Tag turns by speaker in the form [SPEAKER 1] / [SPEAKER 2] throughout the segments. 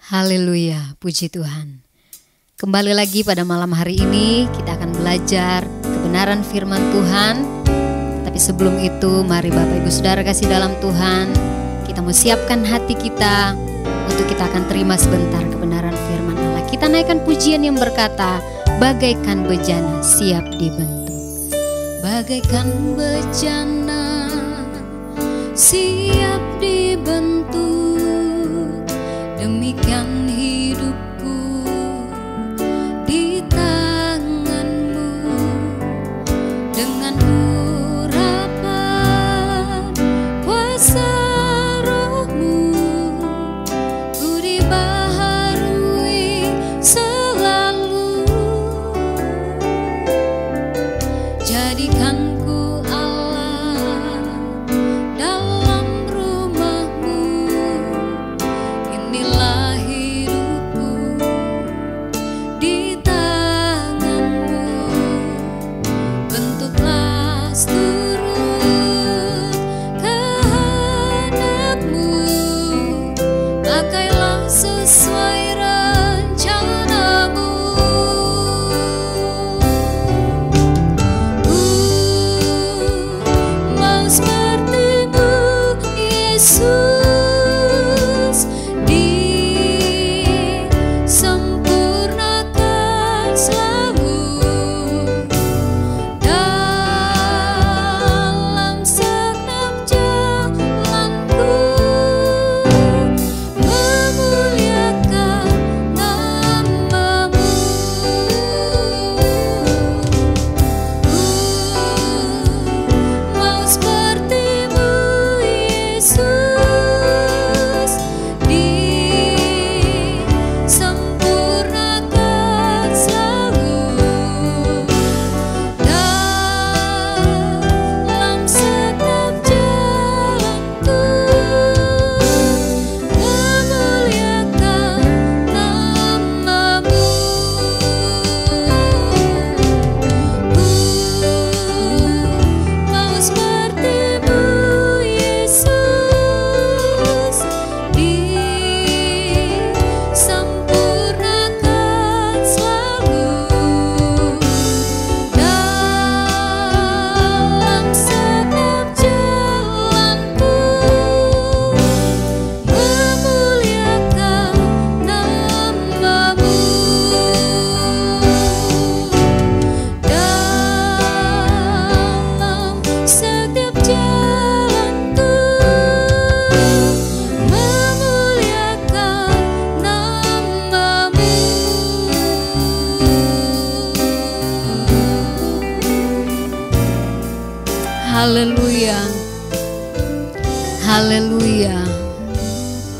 [SPEAKER 1] Haleluya, puji Tuhan. Kembali lagi pada malam hari ini kita akan belajar kebenaran firman Tuhan. Tapi sebelum itu mari Bapak Ibu Saudara kasih dalam Tuhan, kita mau siapkan hati kita untuk kita akan terima sebentar kebenaran firman Allah. Kita naikkan pujian yang berkata, bagaikan bejana siap dibentuk. Bagaikan bejana siap dibentuk, demikian hidupku di tanganmu. Dengan urapan kuasa rohmu, ku dibaharui selalu. Jadikan ku Allah dalam rumahmu, inilah hidupku di tanganmu. Bentuklah seturut kehendakmu, pakailah sesuai rencanamu. Mau sepertimu Yesus, disempurnakan selalu dalam segenap jalanku, memuliakan namamu. Mau sepertimu Yesus, disempurnakan selalu dalam setiap jalanku, memuliakan namamu. Mau sepertimu Yesus, disempurnakan selalu dalam setiap jalanku, memuliakan namamu. Dalam setiap jalanku, memuliakan namamu. Haleluya, haleluya.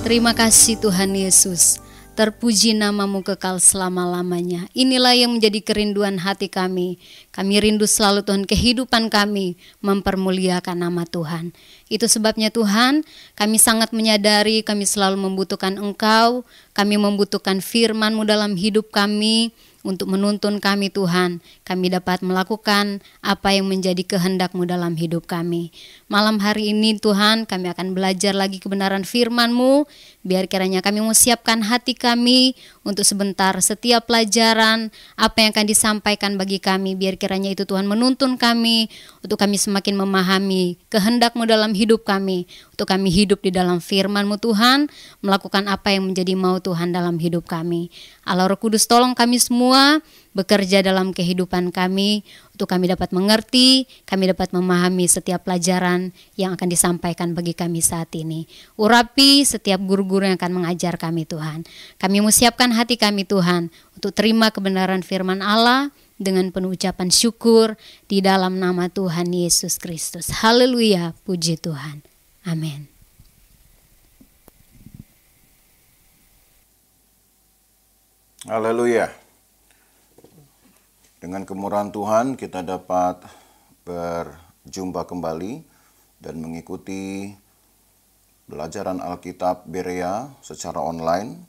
[SPEAKER 1] Terima kasih Tuhan Yesus. Terpuji namamu kekal selama-lamanya. Inilah yang menjadi kerinduan hati kami. Kami rindu selalu Tuhan kehidupan kami mempermuliakan nama Tuhan. Itu sebabnya Tuhan, kami sangat menyadari kami selalu membutuhkan Engkau. Kami membutuhkan firman-Mu dalam hidup kami untuk menuntun kami Tuhan. Kami dapat melakukan apa yang menjadi kehendak-Mu dalam hidup kami. Malam hari ini Tuhan, kami akan belajar lagi kebenaran firman-Mu. Biar kiranya kami mau siapkan hati kami untuk sebentar setiap pelajaran, apa yang akan disampaikan bagi kami. Biar kiranya itu Tuhan menuntun kami, untuk kami semakin memahami kehendak-Mu dalam hidup kami. Untuk kami hidup di dalam firman-Mu Tuhan, melakukan apa yang menjadi mau Tuhan dalam hidup kami. Allah Roh Kudus tolong kami semua bekerja dalam kehidupan kami, untuk kami dapat mengerti, kami dapat memahami setiap pelajaran yang akan disampaikan bagi kami saat ini. Urapi setiap guru-guru yang akan mengajar kami Tuhan. Kami mau siapkan hati kami Tuhan untuk terima kebenaran firman Allah dengan penuh ucapan syukur di dalam nama Tuhan Yesus Kristus. Haleluya, puji Tuhan. Amin.
[SPEAKER 2] Haleluya. Dengan kemurahan Tuhan kita dapat berjumpa kembali dan mengikuti pelajaran Alkitab Berea secara online.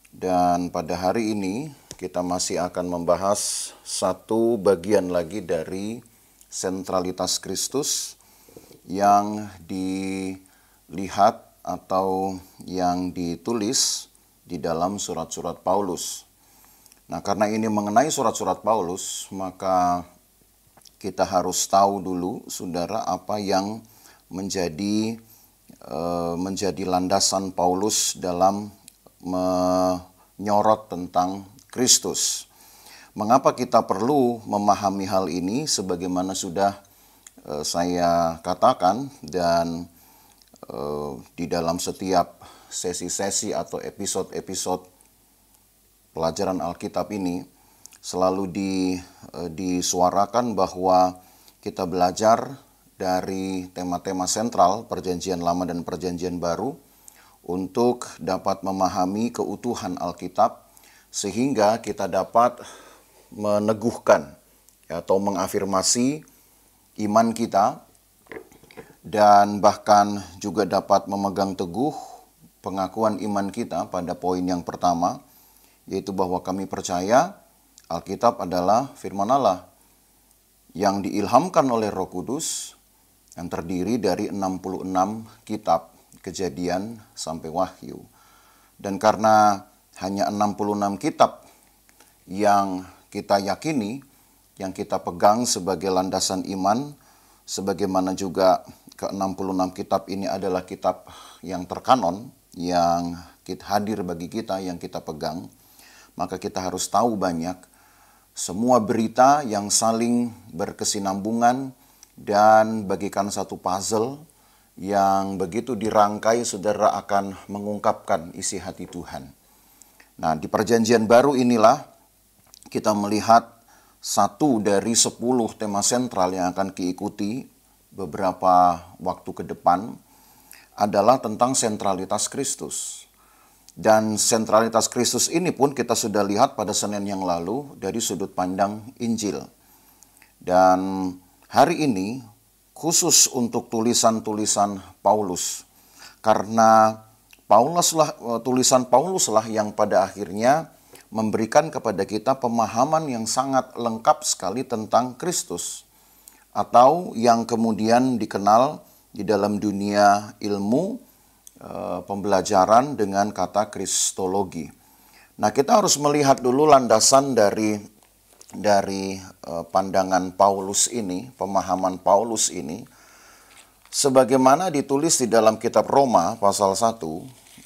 [SPEAKER 2] Dan pada hari ini kita masih akan membahas satu bagian lagi dari sentralitas Kristus yang dilihat atau yang ditulis di dalam surat-surat Paulus. Nah, karena ini mengenai surat-surat Paulus, maka kita harus tahu dulu, saudara, apa yang menjadi landasan Paulus dalam menyorot tentang Kristus. Mengapa kita perlu memahami hal ini? Sebagaimana sudah saya katakan, dan di dalam setiap sesi-sesi atau episode-episode pelajaran Alkitab ini selalu disuarakan bahwa kita belajar dari tema-tema sentral Perjanjian Lama dan Perjanjian Baru untuk dapat memahami keutuhan Alkitab, sehingga kita dapat meneguhkan atau mengafirmasi iman kita, dan bahkan juga dapat memegang teguh pengakuan iman kita pada poin yang pertama, yaitu bahwa kami percaya Alkitab adalah firman Allah yang diilhamkan oleh Roh Kudus, yang terdiri dari 66 kitab, Kejadian sampai Wahyu. Dan karena hanya 66 kitab yang kita yakini, yang kita pegang sebagai landasan iman, sebagaimana juga ke-66 kitab ini adalah kitab yang terkanon, yang hadir bagi kita, yang kita pegang, maka kita harus tahu banyak semua berita yang saling berkesinambungan dan bagikan satu puzzle yang begitu dirangkai, saudara akan mengungkapkan isi hati Tuhan. Nah, di Perjanjian Baru inilah kita melihat satu dari 10 tema sentral yang akan diikuti beberapa waktu ke depan adalah tentang sentralitas Kristus. Dan sentralitas Kristus ini pun kita sudah lihat pada Senin yang lalu dari sudut pandang Injil. Dan hari ini khusus untuk tulisan-tulisan Paulus, karena tulisan Paulus lah yang pada akhirnya memberikan kepada kita pemahaman yang sangat lengkap sekali tentang Kristus, atau yang kemudian dikenal di dalam dunia ilmu pembelajaran dengan kata kristologi. Nah, kita harus melihat dulu landasan dari pandangan Paulus ini, pemahaman Paulus ini, sebagaimana ditulis di dalam kitab Roma pasal 1.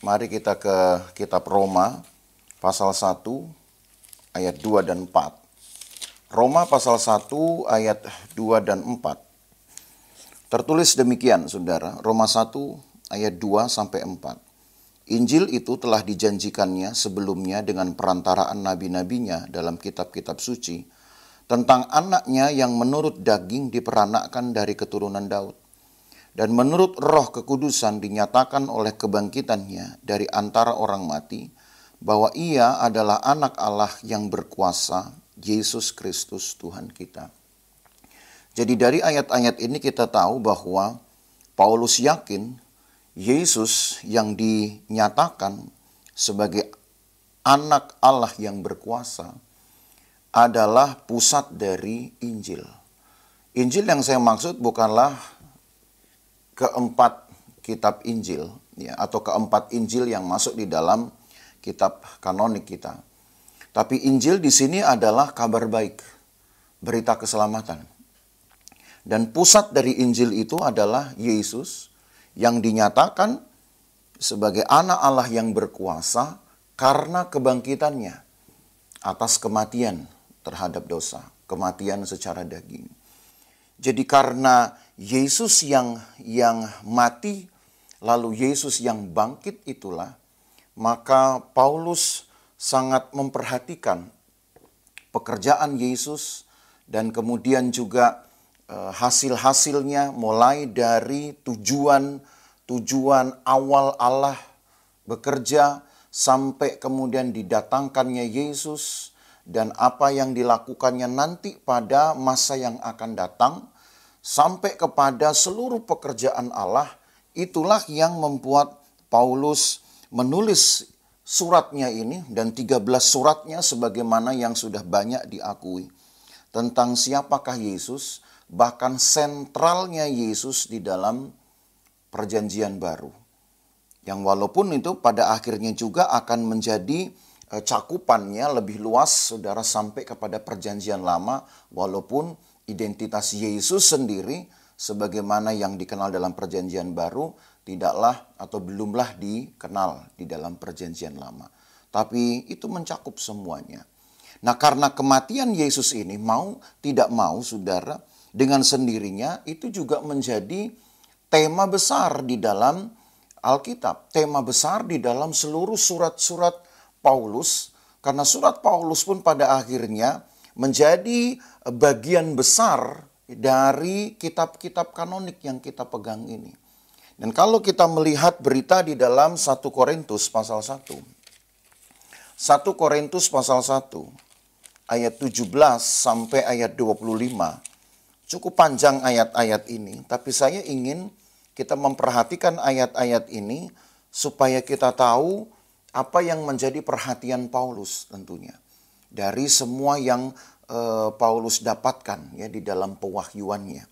[SPEAKER 2] Mari kita ke kitab Roma pasal 1 ayat 2 dan 4. Roma pasal 1 ayat 2 dan 4. Tertulis demikian, saudara, Roma 1 ayat 2 sampai 4. Injil itu telah dijanjikannya sebelumnya dengan perantaraan nabi-nabinya dalam kitab-kitab suci tentang anaknya yang menurut daging diperanakkan dari keturunan Daud. Dan menurut Roh Kekudusan dinyatakan oleh kebangkitannya dari antara orang mati bahwa ia adalah anak Allah yang berkuasa, Yesus Kristus Tuhan kita. Jadi dari ayat-ayat ini kita tahu bahwa Paulus yakin Yesus yang dinyatakan sebagai anak Allah yang berkuasa adalah pusat dari Injil. Injil yang saya maksud bukanlah keempat kitab Injil, ya, atau keempat Injil yang masuk di dalam kitab kanonik kita. Tapi Injil di sini adalah kabar baik, berita keselamatan. Dan pusat dari Injil itu adalah Yesus yang dinyatakan sebagai anak Allah yang berkuasa karena kebangkitannya atas kematian terhadap dosa, kematian secara daging. Jadi karena Yesus yang mati, lalu Yesus yang bangkit itulah, maka Paulus sangat memperhatikan pekerjaan Yesus dan kemudian juga hasil-hasilnya, mulai dari tujuan awal Allah bekerja sampai kemudian didatangkannya Yesus dan apa yang dilakukannya nanti pada masa yang akan datang sampai kepada seluruh pekerjaan Allah. Itulah yang membuat Paulus menulis suratnya ini, dan 13 suratnya sebagaimana yang sudah banyak diakui tentang siapakah Yesus. Bahkan sentralnya Yesus di dalam Perjanjian Baru. Yang walaupun itu pada akhirnya juga akan menjadi cakupannya lebih luas, saudara, sampai kepada perjanjian lama, walaupun identitas Yesus sendiri sebagaimana yang dikenal dalam perjanjian baru tidaklah atau belumlah dikenal di dalam perjanjian lama. Tapi itu mencakup semuanya. Nah, karena kematian Yesus ini mau tidak mau, saudara, dengan sendirinya itu juga menjadi tema besar di dalam Alkitab, tema besar di dalam seluruh surat-surat Paulus, karena surat Paulus pun pada akhirnya menjadi bagian besar dari kitab-kitab kanonik yang kita pegang ini. Dan kalau kita melihat berita di dalam 1 Korintus pasal 1, 1 Korintus pasal 1, ayat 17 sampai ayat 25, cukup panjang ayat-ayat ini, tapi saya ingin kita memperhatikan ayat-ayat ini supaya kita tahu apa yang menjadi perhatian Paulus tentunya. Dari semua yang Paulus dapatkan ya di dalam pewahyuannya.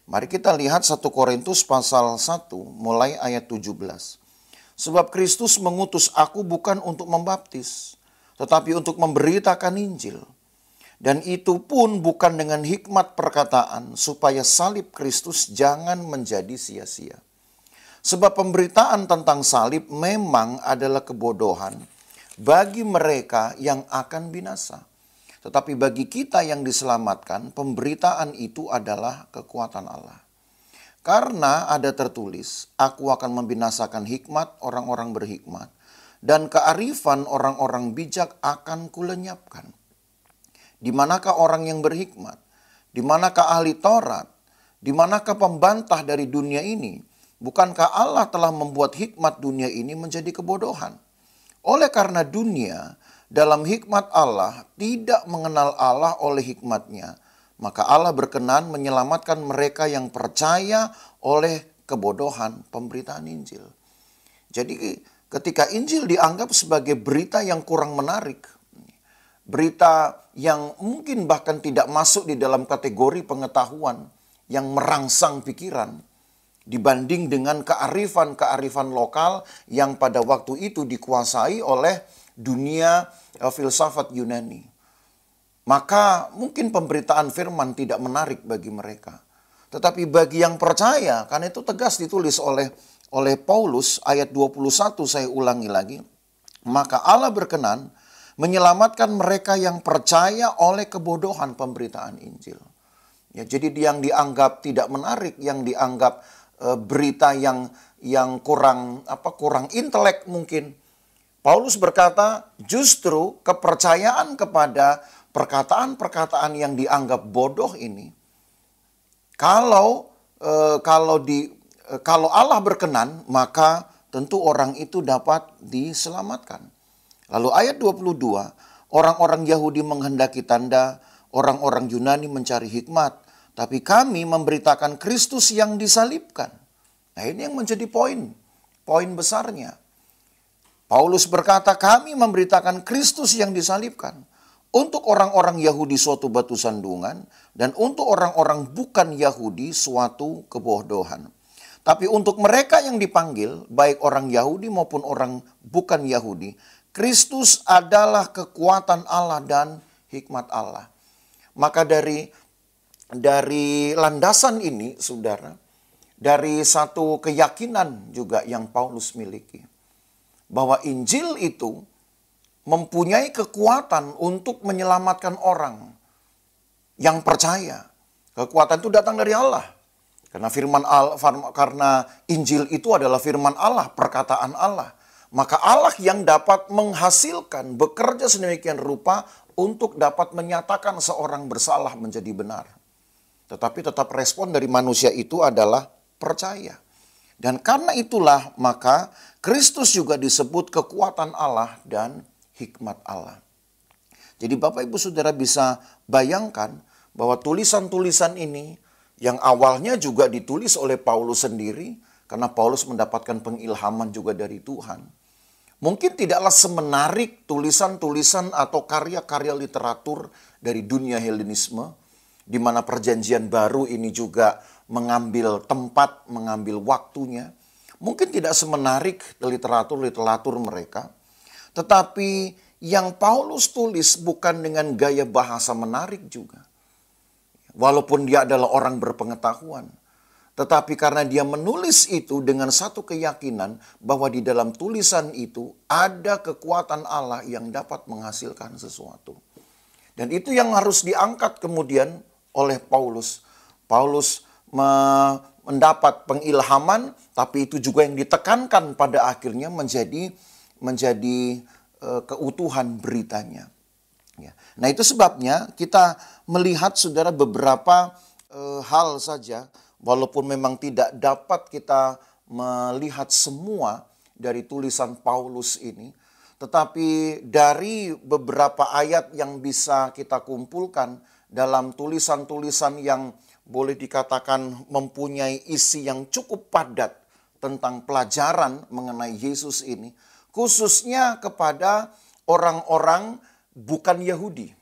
[SPEAKER 2] Mari kita lihat 1 Korintus pasal 1 mulai ayat 17. Sebab Kristus mengutus aku bukan untuk membaptis, tetapi untuk memberitakan Injil. Dan itu pun bukan dengan hikmat perkataan, supaya salib Kristus jangan menjadi sia-sia. Sebab pemberitaan tentang salib memang adalah kebodohan bagi mereka yang akan binasa. Tetapi bagi kita yang diselamatkan, pemberitaan itu adalah kekuatan Allah. Karena ada tertulis, aku akan membinasakan hikmat orang-orang berhikmat, dan kearifan orang-orang bijak akan kulenyapkan. Di manakah orang yang berhikmat? Di manakah ahli Taurat? Di manakah pembantah dari dunia ini? Bukankah Allah telah membuat hikmat dunia ini menjadi kebodohan? Oleh karena dunia dalam hikmat Allah tidak mengenal Allah oleh hikmatnya, maka Allah berkenan menyelamatkan mereka yang percaya oleh kebodohan pemberitaan Injil. Jadi ketika Injil dianggap sebagai berita yang kurang menarik, berita yang mungkin bahkan tidak masuk di dalam kategori pengetahuan yang merangsang pikiran dibanding dengan kearifan-kearifan lokal yang pada waktu itu dikuasai oleh dunia filsafat Yunani. Maka mungkin pemberitaan firman tidak menarik bagi mereka. Tetapi bagi yang percaya, karena itu tegas ditulis oleh Paulus ayat 21, saya ulangi lagi. Maka Allah berkenan menyelamatkan mereka yang percaya oleh kebodohan pemberitaan Injil. Ya, jadi yang dianggap tidak menarik, yang dianggap berita yang kurang intelek mungkin. Paulus berkata justru kepercayaan kepada perkataan-perkataan yang dianggap bodoh ini, kalau Allah berkenan, maka tentu orang itu dapat diselamatkan. Lalu ayat 22, orang-orang Yahudi menghendaki tanda, orang-orang Yunani mencari hikmat, tapi kami memberitakan Kristus yang disalibkan. Nah, ini yang menjadi poin besarnya. Paulus berkata, kami memberitakan Kristus yang disalibkan. Untuk orang-orang Yahudi suatu batu sandungan, dan untuk orang-orang bukan Yahudi suatu kebodohan. Tapi untuk mereka yang dipanggil, baik orang Yahudi maupun orang bukan Yahudi, Kristus adalah kekuatan Allah dan hikmat Allah. Maka dari landasan ini, saudara, dari satu keyakinan juga yang Paulus miliki, bahwa Injil itu mempunyai kekuatan untuk menyelamatkan orang yang percaya. Kekuatan itu datang dari Allah. Karena Injil itu adalah firman Allah, perkataan Allah. Maka Allah yang dapat menghasilkan, bekerja sedemikian rupa untuk dapat menyatakan seorang bersalah menjadi benar. Tetapi tetap respon dari manusia itu adalah percaya. Dan karena itulah maka Kristus juga disebut kekuatan Allah dan hikmat Allah. Jadi Bapak Ibu Saudara bisa bayangkan bahwa tulisan-tulisan ini yang awalnya juga ditulis oleh Paulus sendiri, karena Paulus mendapatkan pengilhaman juga dari Tuhan. Mungkin tidaklah semenarik tulisan-tulisan atau karya-karya literatur dari dunia Helenisme, di mana perjanjian baru ini juga mengambil tempat, mengambil waktunya. mungkin tidak semenarik literatur mereka. Tetapi yang Paulus tulis bukan dengan gaya bahasa menarik juga. Walaupun dia adalah orang berpengetahuan. Tetapi karena dia menulis itu dengan satu keyakinan bahwa di dalam tulisan itu ada kekuatan Allah yang dapat menghasilkan sesuatu. Dan itu yang harus diangkat kemudian oleh Paulus. Paulus mendapat pengilhaman, tapi itu juga yang ditekankan pada akhirnya menjadi keutuhan beritanya. Nah itu sebabnya kita melihat saudara beberapa hal saja. Walaupun memang tidak dapat kita melihat semua dari tulisan Paulus ini, tetapi dari beberapa ayat yang bisa kita kumpulkan dalam tulisan-tulisan yang boleh dikatakan mempunyai isi yang cukup padat tentang pelajaran mengenai Yesus ini, khususnya kepada orang-orang bukan Yahudi.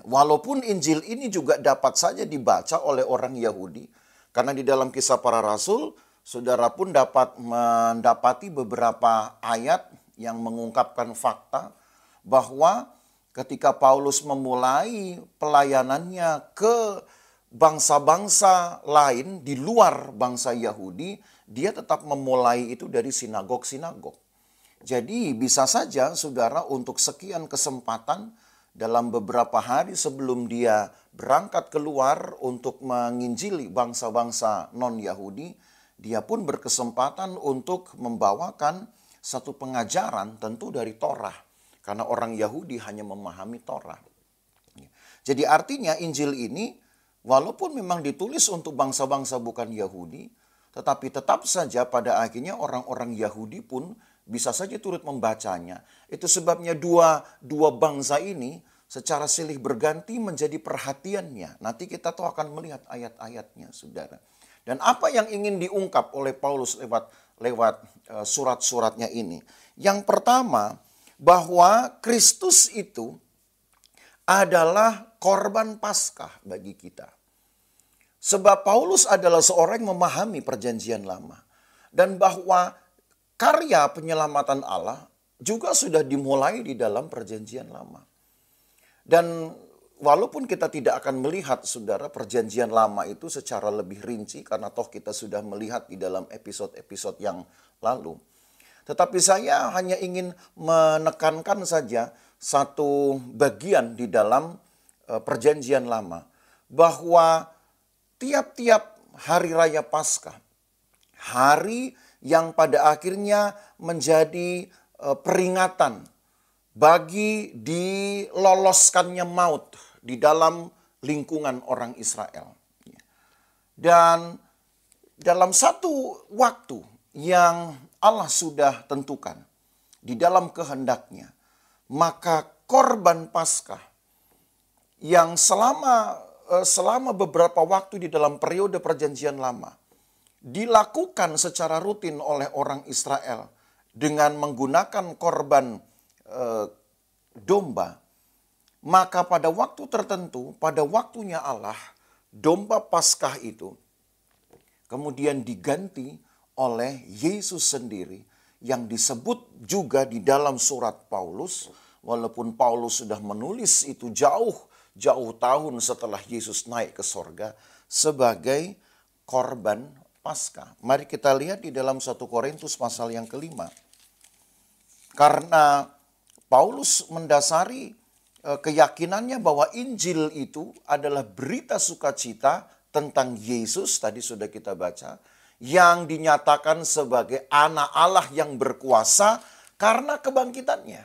[SPEAKER 2] Walaupun Injil ini juga dapat saja dibaca oleh orang Yahudi, karena di dalam Kisah Para Rasul, saudara pun dapat mendapati beberapa ayat yang mengungkapkan fakta bahwa ketika Paulus memulai pelayanannya ke bangsa-bangsa lain di luar bangsa Yahudi, dia tetap memulai itu dari sinagog-sinagog. Jadi bisa saja saudara untuk sekian kesempatan dalam beberapa hari sebelum dia berangkat keluar untuk menginjili bangsa-bangsa non-Yahudi, dia pun berkesempatan untuk membawakan satu pengajaran tentu dari Torah. Karena orang Yahudi hanya memahami Torah. Jadi artinya Injil ini walaupun memang ditulis untuk bangsa-bangsa bukan Yahudi, tetapi tetap saja pada akhirnya orang-orang Yahudi pun bisa saja turut membacanya. Itu sebabnya dua bangsa ini secara silih berganti menjadi perhatiannya. Nanti kita tuh akan melihat ayat-ayatnya, saudara. Dan apa yang ingin diungkap oleh Paulus lewat surat-suratnya ini? Yang pertama, bahwa Kristus itu adalah korban Paskah bagi kita. Sebab Paulus adalah seorang yang memahami perjanjian lama. Dan bahwa karya penyelamatan Allah juga sudah dimulai di dalam perjanjian lama. Dan walaupun kita tidak akan melihat saudara perjanjian lama itu secara lebih rinci karena toh kita sudah melihat di dalam episode-episode yang lalu. Tetapi saya hanya ingin menekankan saja satu bagian di dalam perjanjian lama. Bahwa tiap-tiap hari raya Paskah, hari yang pada akhirnya menjadi peringatan bagi diloloskannya maut di dalam lingkungan orang Israel. Dan dalam satu waktu yang Allah sudah tentukan di dalam kehendaknya, maka korban Paskah yang selama beberapa waktu di dalam periode perjanjian lama dilakukan secara rutin oleh orang Israel dengan menggunakan korban domba, maka pada waktu tertentu, pada waktunya Allah, domba Paskah itu kemudian diganti oleh Yesus sendiri yang disebut juga di dalam surat Paulus, walaupun Paulus sudah menulis itu jauh tahun setelah Yesus naik ke sorga, sebagai korban Paskah. Mari kita lihat di dalam 1 Korintus pasal yang kelima. Karena Paulus mendasari keyakinannya bahwa Injil itu adalah berita sukacita tentang Yesus, tadi sudah kita baca, yang dinyatakan sebagai anak Allah yang berkuasa karena kebangkitannya.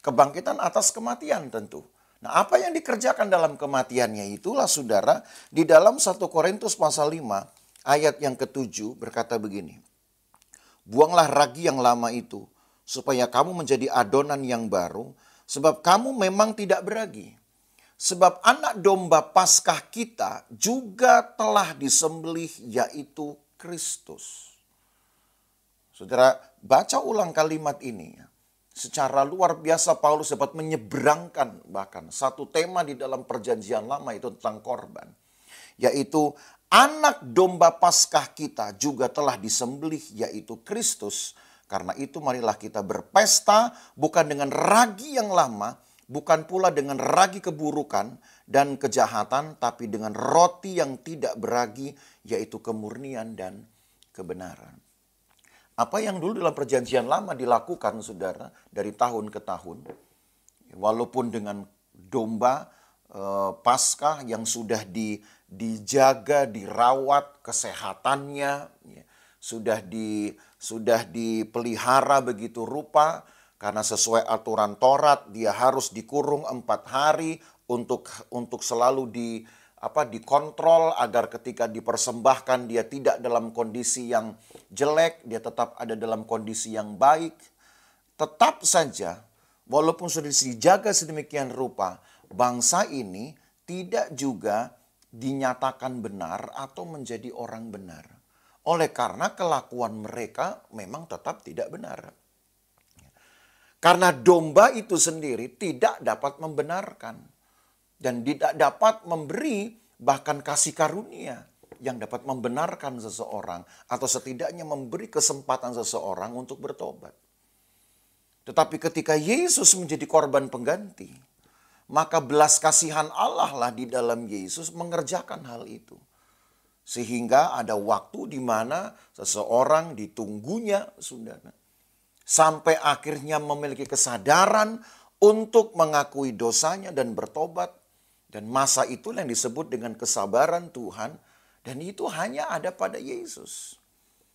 [SPEAKER 2] Kebangkitan atas kematian tentu. Nah, apa yang dikerjakan dalam kematiannya itulah saudara, di dalam 1 Korintus pasal 5 ayat yang ke-7 berkata begini. Buanglah ragi yang lama itu, supaya kamu menjadi adonan yang baru, sebab kamu memang tidak beragi. Sebab anak domba Paskah kita juga telah disembelih, yaitu Kristus. Saudara, baca ulang kalimat ini. Secara luar biasa Paulus dapat menyeberangkan bahkan satu tema di dalam perjanjian lama itu tentang korban. Yaitu Anak domba Paskah kita juga telah disembelih, yaitu Kristus. Karena itu marilah kita berpesta bukan dengan ragi yang lama, bukan pula dengan ragi keburukan dan kejahatan, tapi dengan roti yang tidak beragi, yaitu kemurnian dan kebenaran. Apa yang dulu dalam perjanjian lama dilakukan, saudara, dari tahun ke tahun, walaupun dengan domba Paskah yang sudah dijaga, dirawat kesehatannya, sudah dipelihara begitu rupa, karena sesuai aturan Taurat dia harus dikurung 4 hari untuk selalu dikontrol agar ketika dipersembahkan dia tidak dalam kondisi yang jelek, dia tetap ada dalam kondisi yang baik. Tetap saja, walaupun sudah dijaga sedemikian rupa, bangsa ini tidak juga dinyatakan benar atau menjadi orang benar. Oleh karena kelakuan mereka memang tetap tidak benar. Karena domba itu sendiri tidak dapat membenarkan. Dan tidak dapat memberi bahkan kasih karunia yang dapat membenarkan seseorang. Atau setidaknya memberi kesempatan seseorang untuk bertobat. Tetapi ketika Yesus menjadi korban pengganti, maka belas kasihan Allah lah di dalam Yesus mengerjakan hal itu. Sehingga ada waktu di mana seseorang ditunggunya, saudara, sampai akhirnya memiliki kesadaran untuk mengakui dosanya dan bertobat. Dan masa itu yang disebut dengan kesabaran Tuhan. Dan itu hanya ada pada Yesus.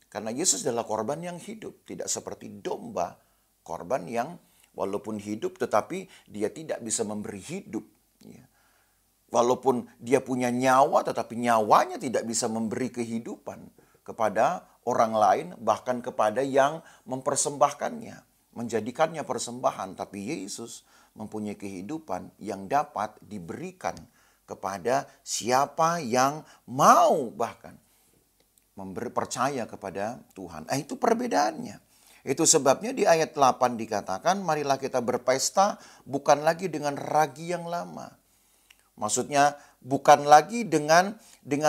[SPEAKER 2] Karena Yesus adalah korban yang hidup. Tidak seperti domba, korban yang walaupun hidup tetapi dia tidak bisa memberi hidup. Walaupun dia punya nyawa tetapi nyawanya tidak bisa memberi kehidupan kepada orang lain, bahkan kepada yang mempersembahkannya, menjadikannya persembahan. Tapi Yesus mempunyai kehidupan yang dapat diberikan kepada siapa yang mau bahkan percaya kepada Tuhan. Itu perbedaannya. Itu sebabnya di ayat 8 dikatakan, marilah kita berpesta bukan lagi dengan ragi yang lama. Maksudnya bukan lagi dengan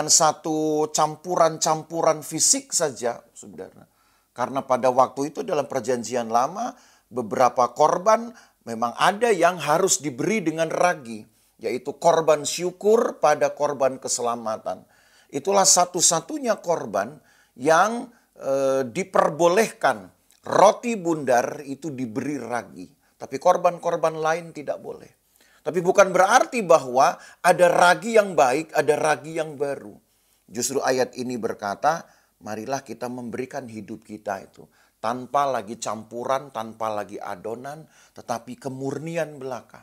[SPEAKER 2] satu campuran-campuran fisik saja, saudara. Karena pada waktu itu dalam perjanjian lama, beberapa korban memang ada yang harus diberi dengan ragi. Yaitu korban syukur pada korban keselamatan. Itulah satu-satunya korban yang diperbolehkan. Roti bundar itu diberi ragi. Tapi korban-korban lain tidak boleh. Tapi bukan berarti bahwa ada ragi yang baik, ada ragi yang baru. Justru ayat ini berkata, marilah kita memberikan hidup kita itu. Tanpa lagi campuran, tanpa lagi adonan, tetapi kemurnian belaka.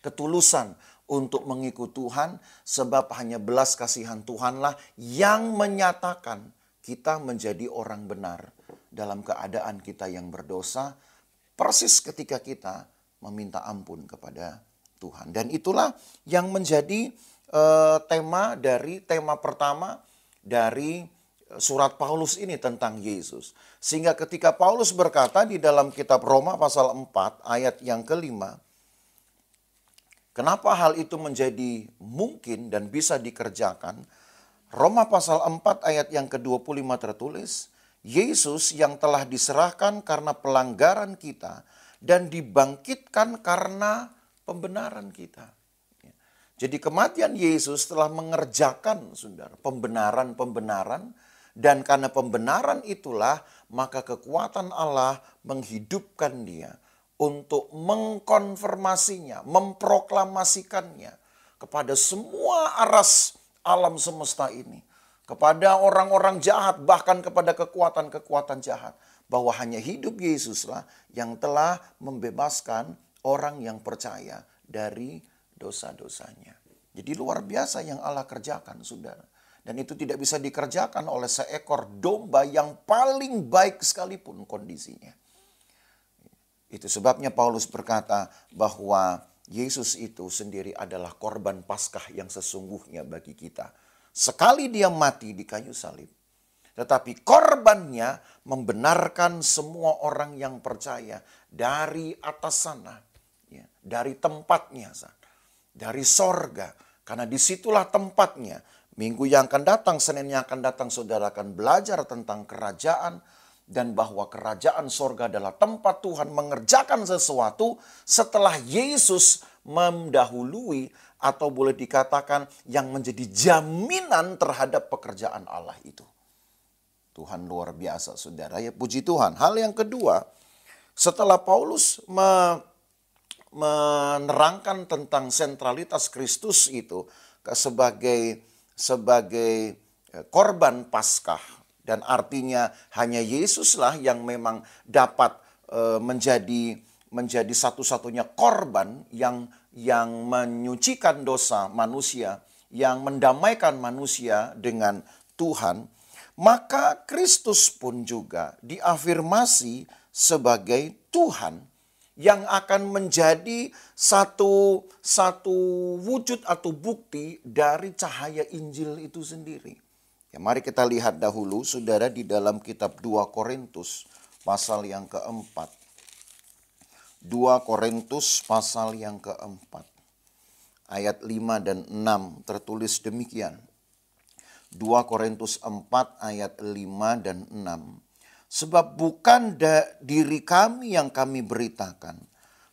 [SPEAKER 2] Ketulusan untuk mengikut Tuhan, sebab hanya belas kasihan Tuhanlah yang menyatakan kita menjadi orang benar. Dalam keadaan kita yang berdosa, persis ketika kita meminta ampun kepada Tuhan. Dan itulah yang menjadi tema pertama dari surat Paulus ini tentang Yesus. Sehingga ketika Paulus berkata di dalam kitab Roma pasal 4 ayat yang kelima, kenapa hal itu menjadi mungkin dan bisa dikerjakan? Roma pasal 4 ayat yang ke-25 tertulis, Yesus yang telah diserahkan karena pelanggaran kita dan dibangkitkan karena pembenaran kita. Jadi kematian Yesus telah mengerjakan, saudara, pembenaran-pembenaran, dan karena pembenaran itulah maka kekuatan Allah menghidupkan dia untuk mengkonfirmasinya, memproklamasikannya kepada semua aras alam semesta ini. Kepada orang-orang jahat, bahkan kepada kekuatan-kekuatan jahat. Bahwa hanya hidup Yesuslah yang telah membebaskan orang yang percaya dari dosa-dosanya. Jadi luar biasa yang Allah kerjakan, saudara. Dan itu tidak bisa dikerjakan oleh seekor domba yang paling baik sekalipun kondisinya. Itu sebabnya Paulus berkata bahwa Yesus itu sendiri adalah korban Paskah yang sesungguhnya bagi kita. Sekali dia mati di kayu salib. Tetapi korbannya membenarkan semua orang yang percaya dari atas sana. Dari tempatnya, dari sorga. Karena disitulah tempatnya Minggu yang akan datang, Senin yang akan datang, saudara akan belajar tentang kerajaan dan bahwa kerajaan sorga adalah tempat Tuhan mengerjakan sesuatu setelah Yesus mendahului atau boleh dikatakan yang menjadi jaminan terhadap pekerjaan Allah itu. Tuhan luar biasa, saudara. Ya, puji Tuhan. Hal yang kedua, setelah Paulus menerangkan tentang sentralitas Kristus itu sebagai korban Paskah, dan artinya hanya Yesuslah yang memang dapat menjadi satu-satunya korban yang menyucikan dosa manusia, yang mendamaikan manusia dengan Tuhan. Maka Kristus pun juga diafirmasi sebagai Tuhan yang akan menjadi satu wujud atau bukti dari cahaya Injil itu sendiri. Ya, mari kita lihat dahulu, saudara, di dalam kitab 2 Korintus pasal yang keempat. 2 Korintus pasal yang keempat. Ayat 5 dan 6 tertulis demikian. 2 Korintus 4 ayat 5 dan 6. Sebab bukan diri kami yang kami beritakan,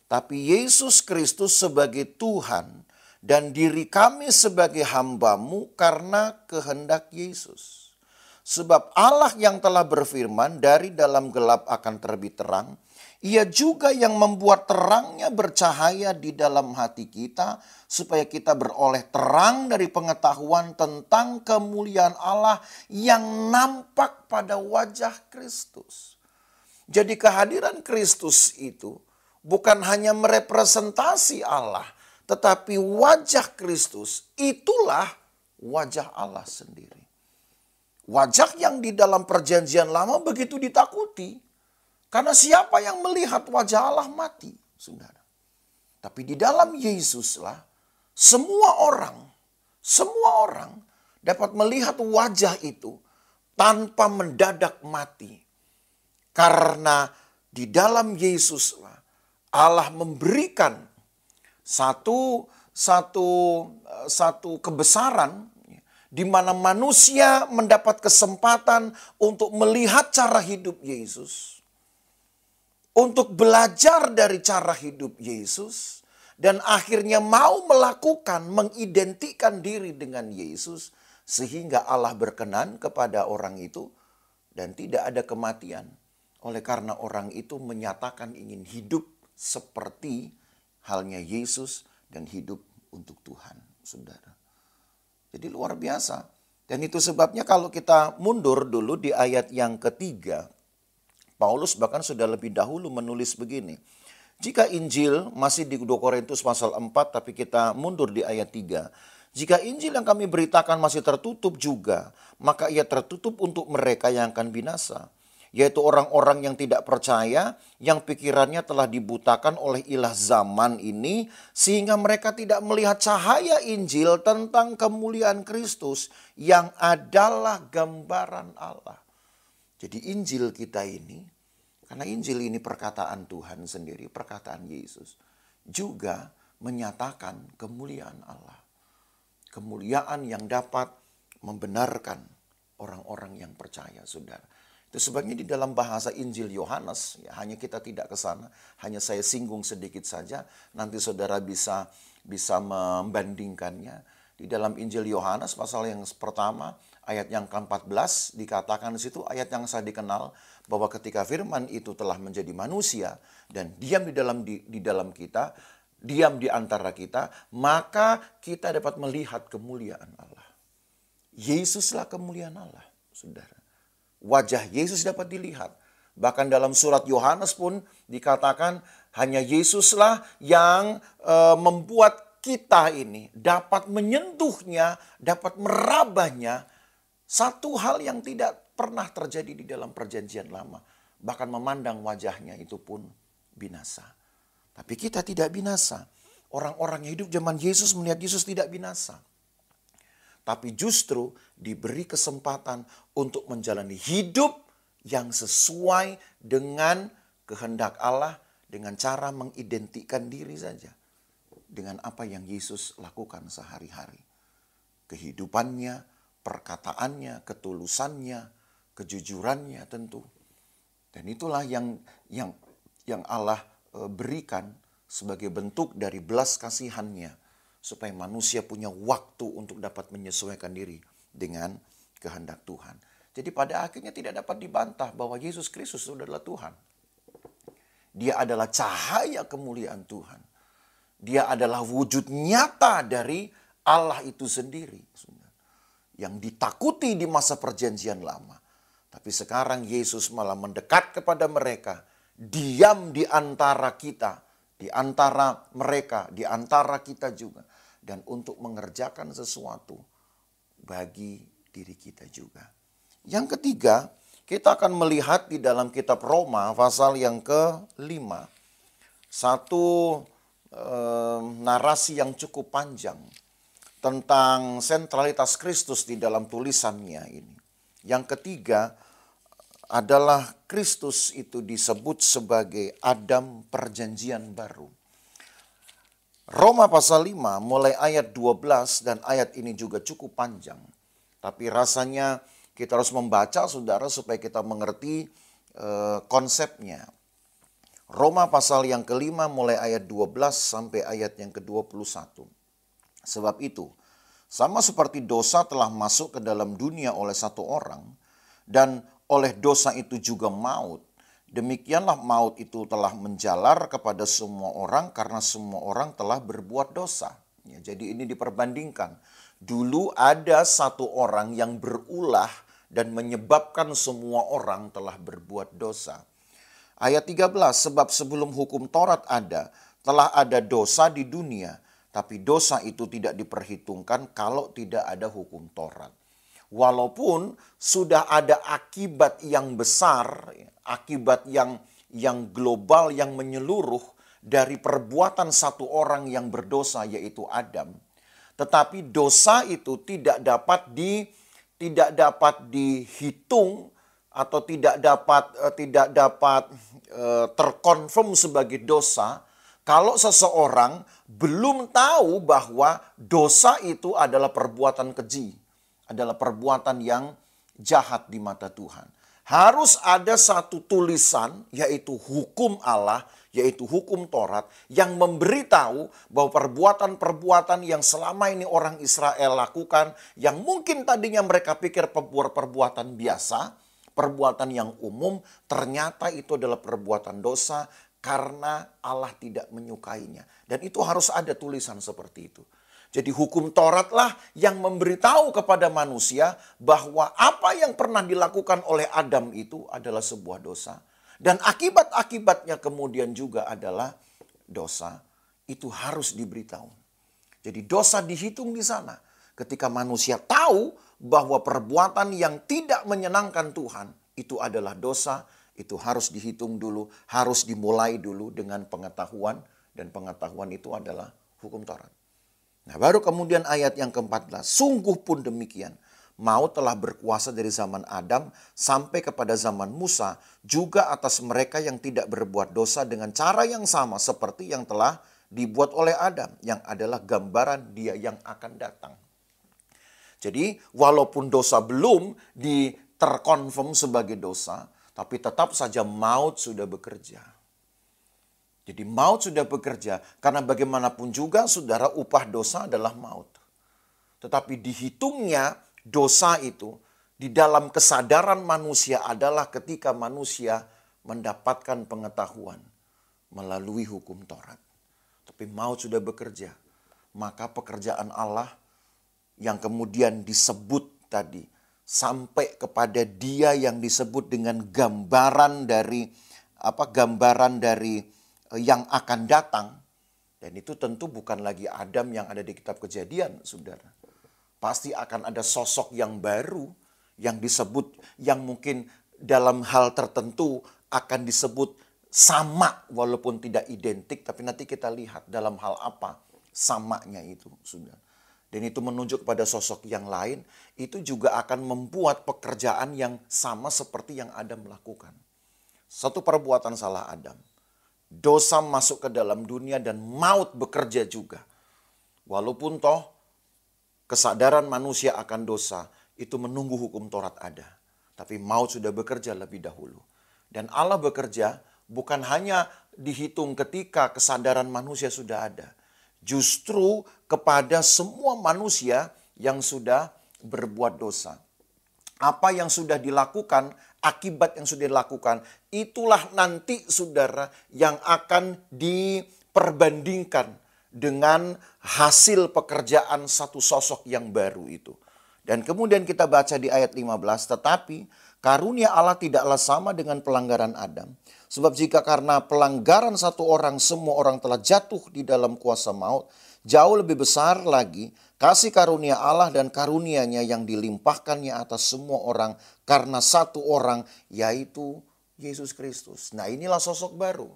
[SPEAKER 2] tapi Yesus Kristus sebagai Tuhan dan diri kami sebagai hamba-Mu karena kehendak Yesus. Sebab Allah yang telah berfirman, dari dalam gelap akan terbit terang, Ia juga yang membuat terangnya bercahaya di dalam hati kita, supaya kita beroleh terang dari pengetahuan tentang kemuliaan Allah yang nampak pada wajah Kristus. Jadi kehadiran Kristus itu bukan hanya merepresentasi Allah, tetapi wajah Kristus itulah wajah Allah sendiri. Wajah yang di dalam perjanjian lama begitu ditakuti. Karena siapa yang melihat wajah Allah mati, saudara. Tapi di dalam Yesuslah semua orang dapat melihat wajah itu tanpa mendadak mati. Karena di dalam Yesuslah Allah memberikan satu kebesaran di mana manusia mendapat kesempatan untuk melihat cara hidup Yesus. Untuk belajar dari cara hidup Yesus dan akhirnya mau melakukan, mengidentikan diri dengan Yesus sehingga Allah berkenan kepada orang itu dan tidak ada kematian. Oleh karena orang itu menyatakan ingin hidup seperti halnya Yesus dan hidup untuk Tuhan, saudara. Jadi luar biasa. Dan itu sebabnya kalau kita mundur dulu di ayat yang ketiga, Paulus bahkan sudah lebih dahulu menulis begini. Jika Injil masih di 2 Korintus pasal 4, tapi kita mundur di ayat 3. Jika Injil yang kami beritakan masih tertutup juga, maka ia tertutup untuk mereka yang akan binasa. Yaitu orang-orang yang tidak percaya, yang pikirannya telah dibutakan oleh ilah zaman ini, sehingga mereka tidak melihat cahaya Injil tentang kemuliaan Kristus yang adalah gambaran Allah. Jadi Injil kita ini, karena Injil ini perkataan Tuhan sendiri, perkataan Yesus, juga menyatakan kemuliaan Allah. Kemuliaan yang dapat membenarkan orang-orang yang percaya, saudara. Itu sebabnya di dalam bahasa Injil Yohanes, ya, hanya kita tidak ke sana, hanya saya singgung sedikit saja, nanti saudara bisa membandingkannya. Di dalam Injil Yohanes pasal yang pertama, ayat yang ke-14 dikatakan di situ, ayat yang saya dikenal, bahwa ketika firman itu telah menjadi manusia dan diam di dalam kita, diam di antara kita, maka kita dapat melihat kemuliaan Allah. Yesuslah kemuliaan Allah, saudara. Wajah Yesus dapat dilihat. Bahkan dalam surat Yohanes pun dikatakan hanya Yesuslah yang membuat kita ini dapat menyentuhnya, dapat merabahnya. Satu hal yang tidak pernah terjadi di dalam perjanjian lama. Bahkan memandang wajahnya itu pun binasa. Tapi kita tidak binasa. Orang-orang yang hidup zaman Yesus melihat Yesus tidak binasa. Tapi justru diberi kesempatan untuk menjalani hidup yang sesuai dengan kehendak Allah. Dengan cara mengidentikan diri saja. Dengan apa yang Yesus lakukan sehari-hari. Kehidupannya, perkataannya, ketulusannya, kejujurannya tentu. Dan itulah yang Allah berikan sebagai bentuk dari belas kasihannya, supaya manusia punya waktu untuk dapat menyesuaikan diri dengan kehendak Tuhan. Jadi pada akhirnya tidak dapat dibantah bahwa Yesus Kristus itu adalah Tuhan. Dia adalah cahaya kemuliaan Tuhan. Dia adalah wujud nyata dari Allah itu sendiri. Yang ditakuti di masa perjanjian lama. Tapi sekarang Yesus malah mendekat kepada mereka. Diam di antara kita. Di antara mereka. Di antara kita juga. Dan untuk mengerjakan sesuatu bagi diri kita juga. Yang ketiga, kita akan melihat di dalam kitab Roma pasal yang ke-5. Satu narasi yang cukup panjang tentang sentralitas Kristus di dalam tulisannya ini. Yang ketiga adalah Kristus itu disebut sebagai Adam perjanjian baru. Roma pasal 5 mulai ayat 12 dan ayat ini juga cukup panjang. Tapi rasanya kita harus membaca saudara supaya kita mengerti konsepnya. Roma pasal yang ke-5 mulai ayat 12 sampai ayat yang ke-21. Sebab itu, sama seperti dosa telah masuk ke dalam dunia oleh satu orang, dan oleh dosa itu juga maut, demikianlah maut itu telah menjalar kepada semua orang karena semua orang telah berbuat dosa. Ya, jadi ini diperbandingkan. Dulu ada satu orang yang berulah dan menyebabkan semua orang telah berbuat dosa. Ayat 13, sebab sebelum hukum Taurat ada, telah ada dosa di dunia, tapi dosa itu tidak diperhitungkan kalau tidak ada hukum Taurat. Walaupun sudah ada akibat yang besar, akibat yang global, yang menyeluruh dari perbuatan satu orang yang berdosa yaitu Adam. Tetapi dosa itu tidak dapat dihitung atau tidak dapat terkonfirm sebagai dosa kalau seseorang belum tahu bahwa dosa itu adalah perbuatan keji, adalah perbuatan yang jahat di mata Tuhan. Harus ada satu tulisan, yaitu hukum Allah, yaitu hukum Taurat, yang memberitahu bahwa perbuatan-perbuatan yang selama ini orang Israel lakukan, yang mungkin tadinya mereka pikir perbuatan biasa, perbuatan yang umum, ternyata itu adalah perbuatan dosa karena Allah tidak menyukainya. Dan itu harus ada tulisan seperti itu. Jadi hukum Tauratlah yang memberitahu kepada manusia bahwa apa yang pernah dilakukan oleh Adam itu adalah sebuah dosa. Dan akibat-akibatnya kemudian juga adalah dosa. Itu harus diberitahu. Jadi dosa dihitung di sana. Ketika manusia tahu bahwa perbuatan yang tidak menyenangkan Tuhan itu adalah dosa, itu harus dihitung dulu, harus dimulai dulu dengan pengetahuan. Dan pengetahuan itu adalah hukum Taurat. Nah, baru kemudian ayat yang ke-14. Sungguh pun demikian, maut telah berkuasa dari zaman Adam sampai kepada zaman Musa, juga atas mereka yang tidak berbuat dosa dengan cara yang sama seperti yang telah dibuat oleh Adam, yang adalah gambaran dia yang akan datang. Jadi walaupun dosa belum terkonfirm sebagai dosa, tapi tetap saja maut sudah bekerja. Jadi maut sudah bekerja, karena bagaimanapun juga saudara, upah dosa adalah maut. Tetapi dihitungnya dosa itu di dalam kesadaran manusia adalah ketika manusia mendapatkan pengetahuan melalui hukum Taurat. Tapi maut sudah bekerja, maka pekerjaan Allah yang kemudian disebut tadi sampai kepada dia yang disebut dengan gambaran dari yang akan datang. Dan itu tentu bukan lagi Adam yang ada di kitab Kejadian, saudara. Pasti akan ada sosok yang baru yang disebut, yang mungkin dalam hal tertentu akan disebut sama walaupun tidak identik. Tapi nanti kita lihat dalam hal apa samanya itu, saudara. Dan itu menunjuk kepada sosok yang lain, itu juga akan membuat pekerjaan yang sama seperti yang Adam lakukan. Satu perbuatan salah Adam. Dosa masuk ke dalam dunia dan maut bekerja juga. Walaupun toh kesadaran manusia akan dosa, itu menunggu hukum Taurat ada. Tapi maut sudah bekerja lebih dahulu. Dan Allah bekerja bukan hanya dihitung ketika kesadaran manusia sudah ada. Justru kepada semua manusia yang sudah berbuat dosa. Apa yang sudah dilakukan, akibat yang sudah dilakukan, itulah nanti saudara yang akan diperbandingkan dengan hasil pekerjaan satu sosok yang baru itu. Dan kemudian kita baca di ayat 15, tetapi karunia Allah tidaklah sama dengan pelanggaran Adam. Sebab jika karena pelanggaran satu orang semua orang telah jatuh di dalam kuasa maut, jauh lebih besar lagi kasih karunia Allah dan karunia-Nya yang dilimpahkannya atas semua orang karena satu orang, yaitu Yesus Kristus. Nah, inilah sosok baru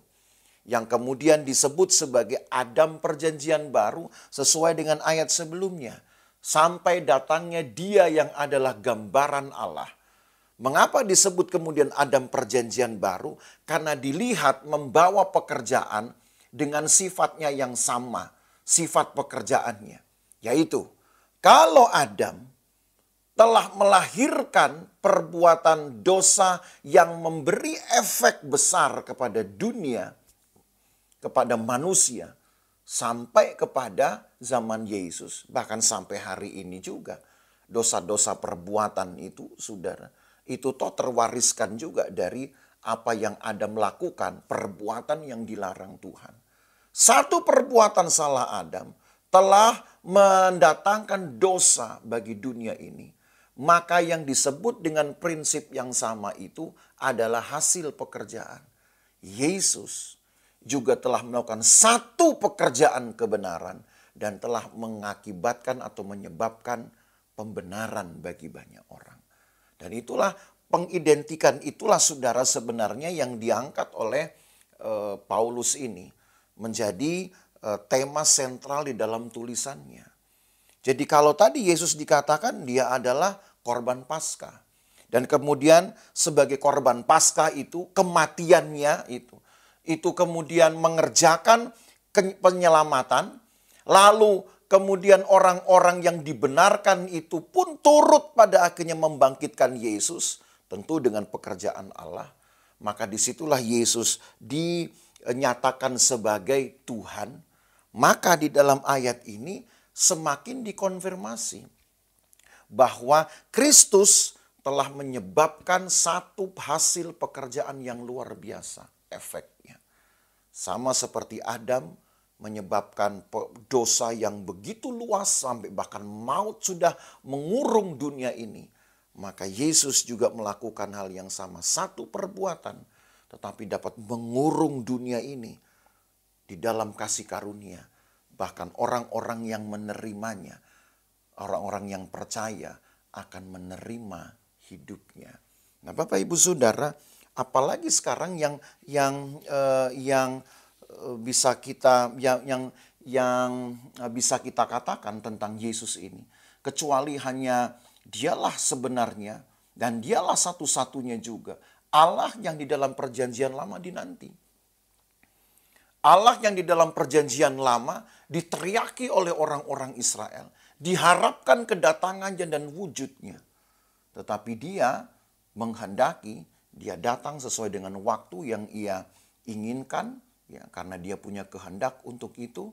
[SPEAKER 2] yang kemudian disebut sebagai Adam perjanjian baru sesuai dengan ayat sebelumnya. Sampai datangnya Dia yang adalah gambaran Allah. Mengapa disebut kemudian Adam perjanjian baru? Karena dilihat membawa pekerjaan dengan sifatnya yang sama. Sifat pekerjaannya. Yaitu, kalau Adam telah melahirkan perbuatan dosa yang memberi efek besar kepada dunia, kepada manusia, sampai kepada zaman Yesus, bahkan sampai hari ini juga. Dosa-dosa perbuatan itu, saudara, itu toh terwariskan juga dari apa yang Adam lakukan, perbuatan yang dilarang Tuhan. Satu perbuatan salah Adam telah mendatangkan dosa bagi dunia ini. Maka yang disebut dengan prinsip yang sama itu adalah hasil pekerjaan. Yesus juga telah melakukan satu pekerjaan kebenaran dan telah mengakibatkan atau menyebabkan pembenaran bagi banyak orang. Dan itulah pengidentikan, itulah saudara sebenarnya yang diangkat oleh Paulus ini menjadi tema sentral di dalam tulisannya. Jadi kalau tadi Yesus dikatakan dia adalah korban Paskah. Dan kemudian sebagai korban Paskah itu kematiannya itu kemudian mengerjakan penyelamatan. Lalu kemudian orang-orang yang dibenarkan itu pun turut pada akhirnya membangkitkan Yesus. Tentu dengan pekerjaan Allah. Maka disitulah Yesus dinyatakan sebagai Tuhan. Maka di dalam ayat ini semakin dikonfirmasi bahwa Kristus telah menyebabkan satu hasil pekerjaan yang luar biasa efeknya. Sama seperti Adam menyebabkan dosa yang begitu luas sampai bahkan maut sudah mengurung dunia ini. Maka Yesus juga melakukan hal yang sama. Satu perbuatan tetapi dapat mengurung dunia ini di dalam kasih karunia. Bahkan orang-orang yang menerimanya, orang-orang yang percaya akan menerima hidupnya. Nah, Bapak Ibu Saudara, apalagi sekarang yang bisa kita bisa kita katakan tentang Yesus ini, kecuali hanya Dialah sebenarnya dan Dialah satu-satunya juga Allah yang di dalam perjanjian lama dinanti. Allah yang di dalam perjanjian lama diteriaki oleh orang-orang Israel. Diharapkan kedatangannya dan wujudnya. Tetapi Dia menghendaki, Dia datang sesuai dengan waktu yang Ia inginkan. Ya, karena Dia punya kehendak untuk itu.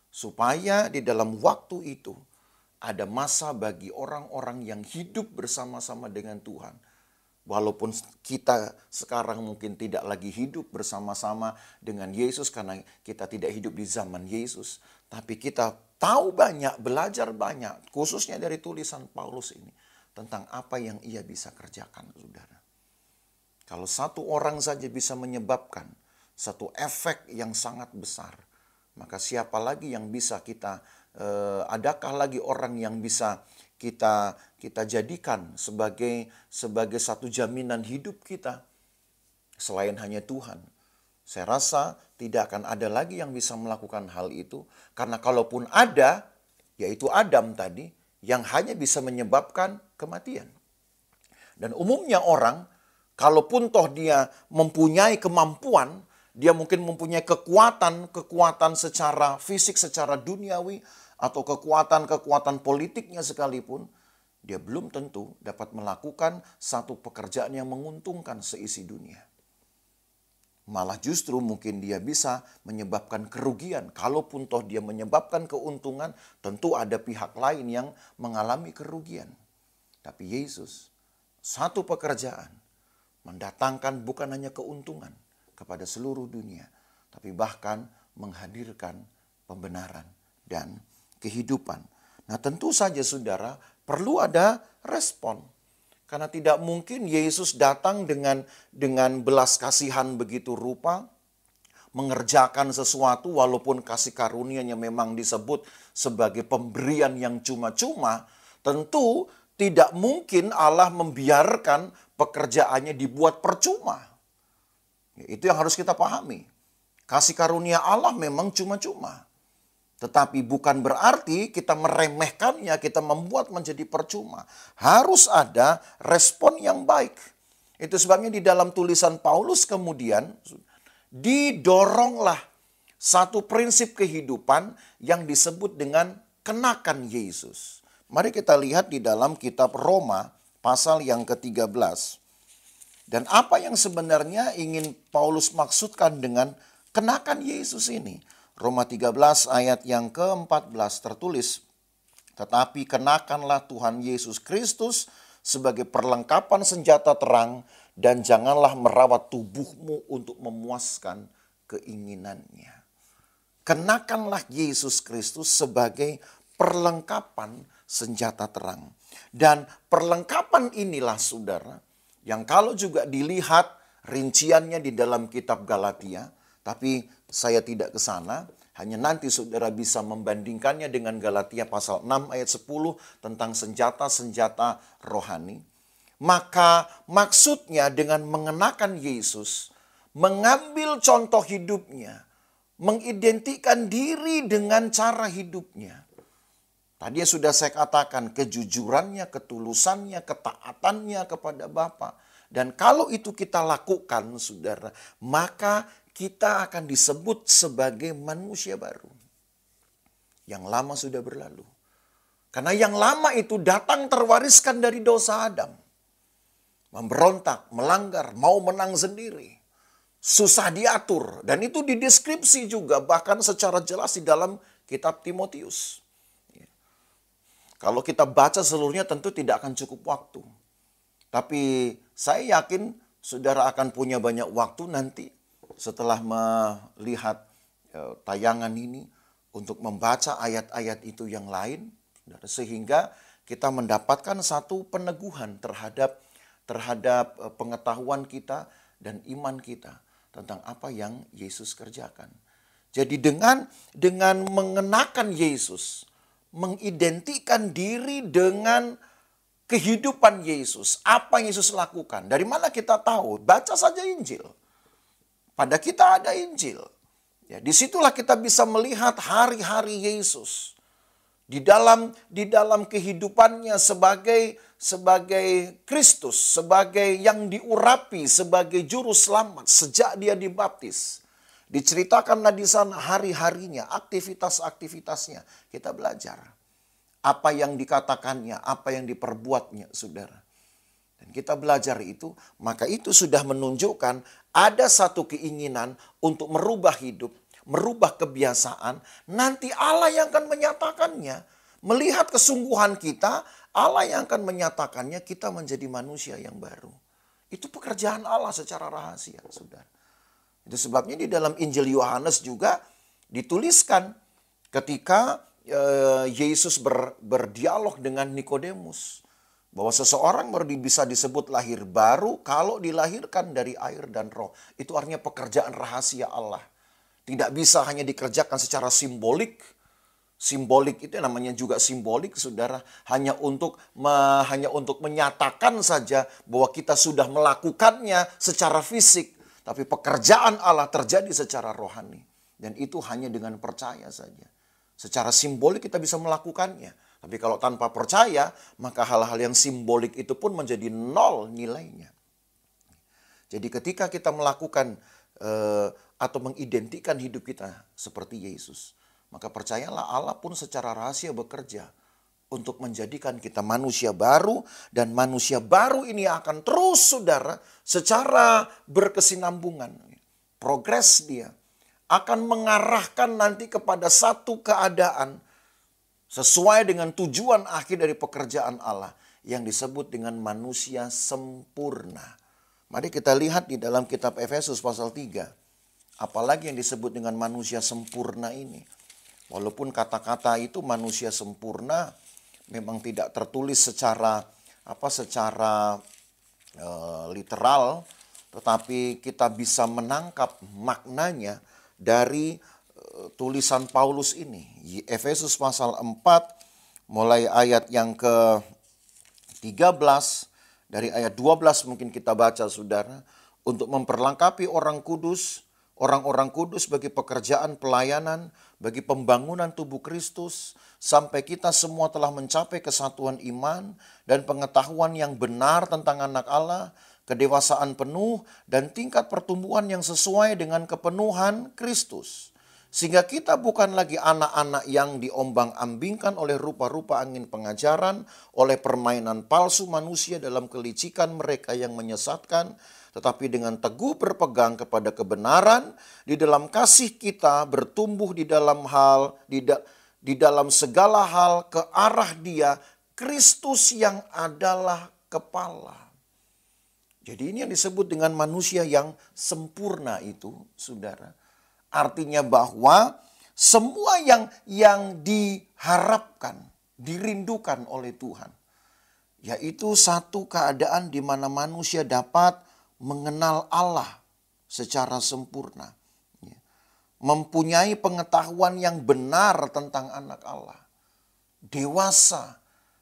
[SPEAKER 2] Supaya di dalam waktu itu ada masa bagi orang-orang yang hidup bersama-sama dengan Tuhan. Walaupun kita sekarang mungkin tidak lagi hidup bersama-sama dengan Yesus karena kita tidak hidup di zaman Yesus. Tapi kita tahu banyak, belajar banyak, khususnya dari tulisan Paulus ini. Tentang apa yang ia bisa kerjakan, saudara. Kalau satu orang saja bisa menyebabkan satu efek yang sangat besar. Maka siapa lagi yang bisa kita, adakah lagi orang yang bisa kita jadikan sebagai satu jaminan hidup kita selain hanya Tuhan. Saya rasa tidak akan ada lagi yang bisa melakukan hal itu. Karena kalaupun ada, yaitu Adam tadi, yang hanya bisa menyebabkan kematian. Dan umumnya orang, kalaupun toh dia mempunyai kemampuan, dia mungkin mempunyai kekuatan secara fisik, secara duniawi, atau kekuatan politiknya sekalipun, dia belum tentu dapat melakukan satu pekerjaan yang menguntungkan seisi dunia. Malah justru mungkin dia bisa menyebabkan kerugian. Kalaupun toh dia menyebabkan keuntungan, tentu ada pihak lain yang mengalami kerugian. Tapi Yesus, satu pekerjaan mendatangkan bukan hanya keuntungan kepada seluruh dunia, tapi bahkan menghadirkan pembenaran dan kehidupan. Nah, tentu saja saudara, perlu ada respon. Karena tidak mungkin Yesus datang dengan belas kasihan begitu rupa, mengerjakan sesuatu walaupun kasih karunia-Nya memang disebut sebagai pemberian yang cuma-cuma. Tentu tidak mungkin Allah membiarkan pekerjaannya dibuat percuma. Itu yang harus kita pahami. Kasih karunia Allah memang cuma-cuma. Tetapi bukan berarti kita meremehkannya, kita membuat menjadi percuma. Harus ada respon yang baik. Itu sebabnya di dalam tulisan Paulus kemudian didoronglah satu prinsip kehidupan yang disebut dengan kenakan Yesus. Mari kita lihat di dalam kitab Roma pasal yang ke-13. Dan apa yang sebenarnya ingin Paulus maksudkan dengan kenakan Yesus ini? Roma 13 ayat yang ke-14 tertulis, tetapi kenakanlah Tuhan Yesus Kristus sebagai perlengkapan senjata terang dan janganlah merawat tubuhmu untuk memuaskan keinginannya. Kenakanlah Yesus Kristus sebagai perlengkapan senjata terang. Dan perlengkapan inilah saudara, yang kalau juga dilihat rinciannya di dalam kitab Galatia, tapi saya tidak ke sana, hanya nanti saudara bisa membandingkannya dengan Galatia pasal 6 ayat 10 tentang senjata-senjata rohani. Maka maksudnya dengan mengenakan Yesus, mengambil contoh hidupnya, mengidentikan diri dengan cara hidupnya. Tadi sudah saya katakan kejujurannya, ketulusannya, ketaatannya kepada Bapa. Dan kalau itu kita lakukan saudara, maka kita akan disebut sebagai manusia baru. Yang lama sudah berlalu. Karena yang lama itu datang terwariskan dari dosa Adam. Memberontak, melanggar, mau menang sendiri. Susah diatur. Dan itu dideskripsi juga bahkan secara jelas di dalam kitab Timotius. Kalau kita baca seluruhnya tentu tidak akan cukup waktu. Tapi saya yakin saudara akan punya banyak waktu nanti setelah melihat tayangan ini untuk membaca ayat-ayat itu yang lain, sehingga kita mendapatkan satu peneguhan terhadap pengetahuan kita dan iman kita tentang apa yang Yesus kerjakan. Jadi dengan mengenakan Yesus, mengidentikan diri dengan kehidupan Yesus, apa yang Yesus lakukan. Dari mana kita tahu? Baca saja Injil. Pada kita ada Injil. Ya, disitulah kita bisa melihat hari-hari Yesus. Di dalam kehidupannya sebagai Kristus, sebagai yang diurapi, sebagai juru selamat sejak dia dibaptis. Diceritakanlah di sana hari-harinya, aktivitas-aktivitasnya. Kita belajar. Apa yang dikatakannya, apa yang diperbuatnya, saudara. Dan kita belajar itu, maka itu sudah menunjukkan ada satu keinginan untuk merubah hidup, merubah kebiasaan. Nanti Allah yang akan menyatakannya. Melihat kesungguhan kita, Allah yang akan menyatakannya, kita menjadi manusia yang baru. Itu pekerjaan Allah secara rahasia, saudara. Itu sebabnya di dalam Injil Yohanes juga dituliskan ketika Yesus berdialog dengan Nikodemus. Bahwa seseorang bisa disebut lahir baru kalau dilahirkan dari air dan roh. Itu artinya pekerjaan rahasia Allah. Tidak bisa hanya dikerjakan secara simbolik. Simbolik itu namanya juga simbolik, saudara. Hanya untuk menyatakan saja bahwa kita sudah melakukannya secara fisik. Tapi pekerjaan Allah terjadi secara rohani. Dan itu hanya dengan percaya saja. Secara simbolik kita bisa melakukannya. Tapi kalau tanpa percaya, maka hal-hal yang simbolik itu pun menjadi nol nilainya. Jadi ketika kita melakukan atau mengidentikan hidup kita seperti Yesus, maka percayalah Allah pun secara rahasia bekerja untuk menjadikan kita manusia baru, dan manusia baru ini akan terus saudara secara berkesinambungan. Progres dia akan mengarahkan nanti kepada satu keadaan sesuai dengan tujuan akhir dari pekerjaan Allah yang disebut dengan manusia sempurna. Mari kita lihat di dalam kitab Efesus pasal 3. Apalagi yang disebut dengan manusia sempurna ini. Walaupun kata-kata itu manusia sempurna memang tidak tertulis secara literal, tetapi kita bisa menangkap maknanya dari tulisan Paulus ini. Efesus pasal 4 mulai ayat yang ke-13, dari ayat 12 mungkin kita baca saudara, untuk memperlengkapi orang-orang kudus bagi pekerjaan pelayanan, bagi pembangunan tubuh Kristus, sampai kita semua telah mencapai kesatuan iman dan pengetahuan yang benar tentang anak Allah, kedewasaan penuh dan tingkat pertumbuhan yang sesuai dengan kepenuhan Kristus. Sehingga kita bukan lagi anak-anak yang diombang-ambingkan oleh rupa-rupa angin pengajaran, oleh permainan palsu manusia dalam kelicikan mereka yang menyesatkan, tetapi dengan teguh berpegang kepada kebenaran, di dalam kasih kita bertumbuh di dalam segala hal ke arah Dia, Kristus yang adalah kepala. Jadi ini yang disebut dengan manusia yang sempurna itu, saudara. Artinya bahwa semua yang diharapkan, dirindukan oleh Tuhan, yaitu satu keadaan di mana manusia dapat mengenal Allah secara sempurna, mempunyai pengetahuan yang benar tentang anak Allah, dewasa,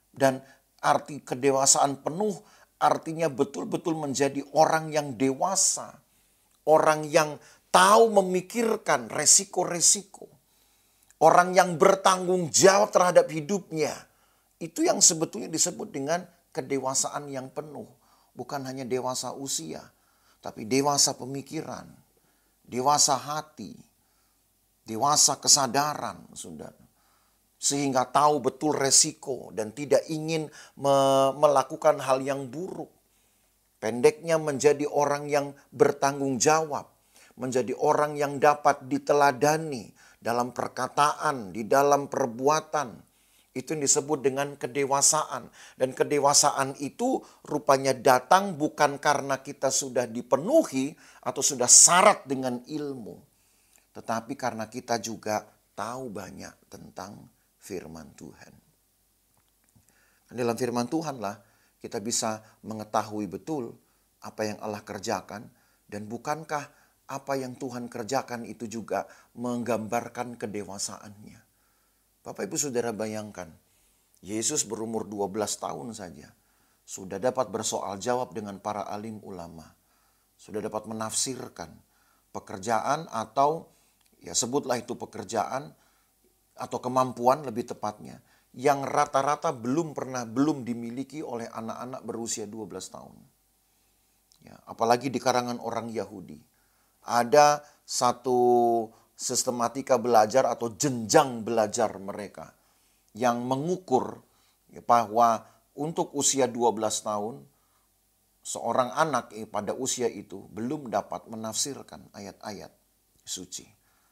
[SPEAKER 2] dan arti kedewasaan penuh artinya betul-betul menjadi orang yang dewasa, orang yang tahu memikirkan resiko-resiko, orang yang bertanggung jawab terhadap hidupnya. Itu yang sebetulnya disebut dengan kedewasaan yang penuh. Bukan hanya dewasa usia, tapi dewasa pemikiran, dewasa hati, dewasa kesadaran, saudara. Sehingga tahu betul resiko dan tidak ingin melakukan hal yang buruk. Pendeknya menjadi orang yang bertanggung jawab, menjadi orang yang dapat diteladani dalam perkataan, di dalam perbuatan. Itu yang disebut dengan kedewasaan. Dan kedewasaan itu rupanya datang bukan karena kita sudah dipenuhi atau sudah syarat dengan ilmu, tetapi karena kita juga tahu banyak tentang firman Tuhan. Dalam firman Tuhanlah kita bisa mengetahui betul apa yang Allah kerjakan, dan bukankah apa yang Tuhan kerjakan itu juga menggambarkan kedewasaannya. Bapak Ibu Saudara bayangkan, Yesus berumur 12 tahun saja sudah dapat bersoal jawab dengan para alim ulama. Sudah dapat menafsirkan pekerjaan atau ya sebutlah itu pekerjaan atau kemampuan lebih tepatnya yang rata-rata belum dimiliki oleh anak-anak berusia 12 tahun. Ya, apalagi di kalangan orang Yahudi. Ada satu sistematika belajar atau jenjang belajar mereka yang mengukur bahwa untuk usia 12 tahun seorang anak pada usia itu belum dapat menafsirkan ayat-ayat suci.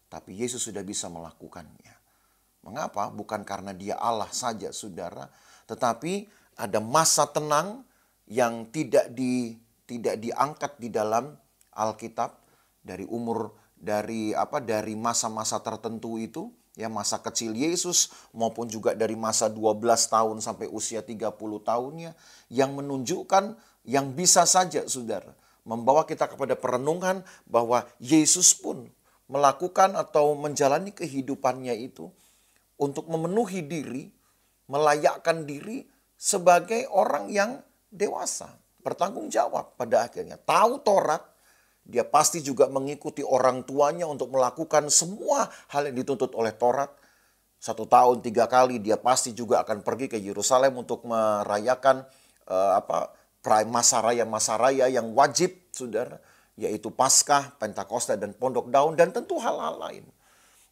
[SPEAKER 2] Tapi Yesus sudah bisa melakukannya. Mengapa? Bukan karena dia Allah saja saudara, tetapi ada masa tenang yang tidak diangkat di dalam Alkitab. Dari masa-masa tertentu itu, ya masa kecil Yesus maupun juga dari masa 12 tahun sampai usia 30 tahunnya, yang menunjukkan yang bisa saja saudara membawa kita kepada perenungan bahwa Yesus pun melakukan atau menjalani kehidupannya itu untuk memenuhi diri, melayakkan diri sebagai orang yang dewasa, bertanggung jawab pada akhirnya, tahu Taurat. Dia pasti juga mengikuti orang tuanya untuk melakukan semua hal yang dituntut oleh Taurat. 1 tahun 3 kali dia pasti juga akan pergi ke Yerusalem untuk merayakan masa raya yang wajib, saudara, yaitu Paskah, Pentakosta, dan Pondok Daun, dan tentu hal-hal lain.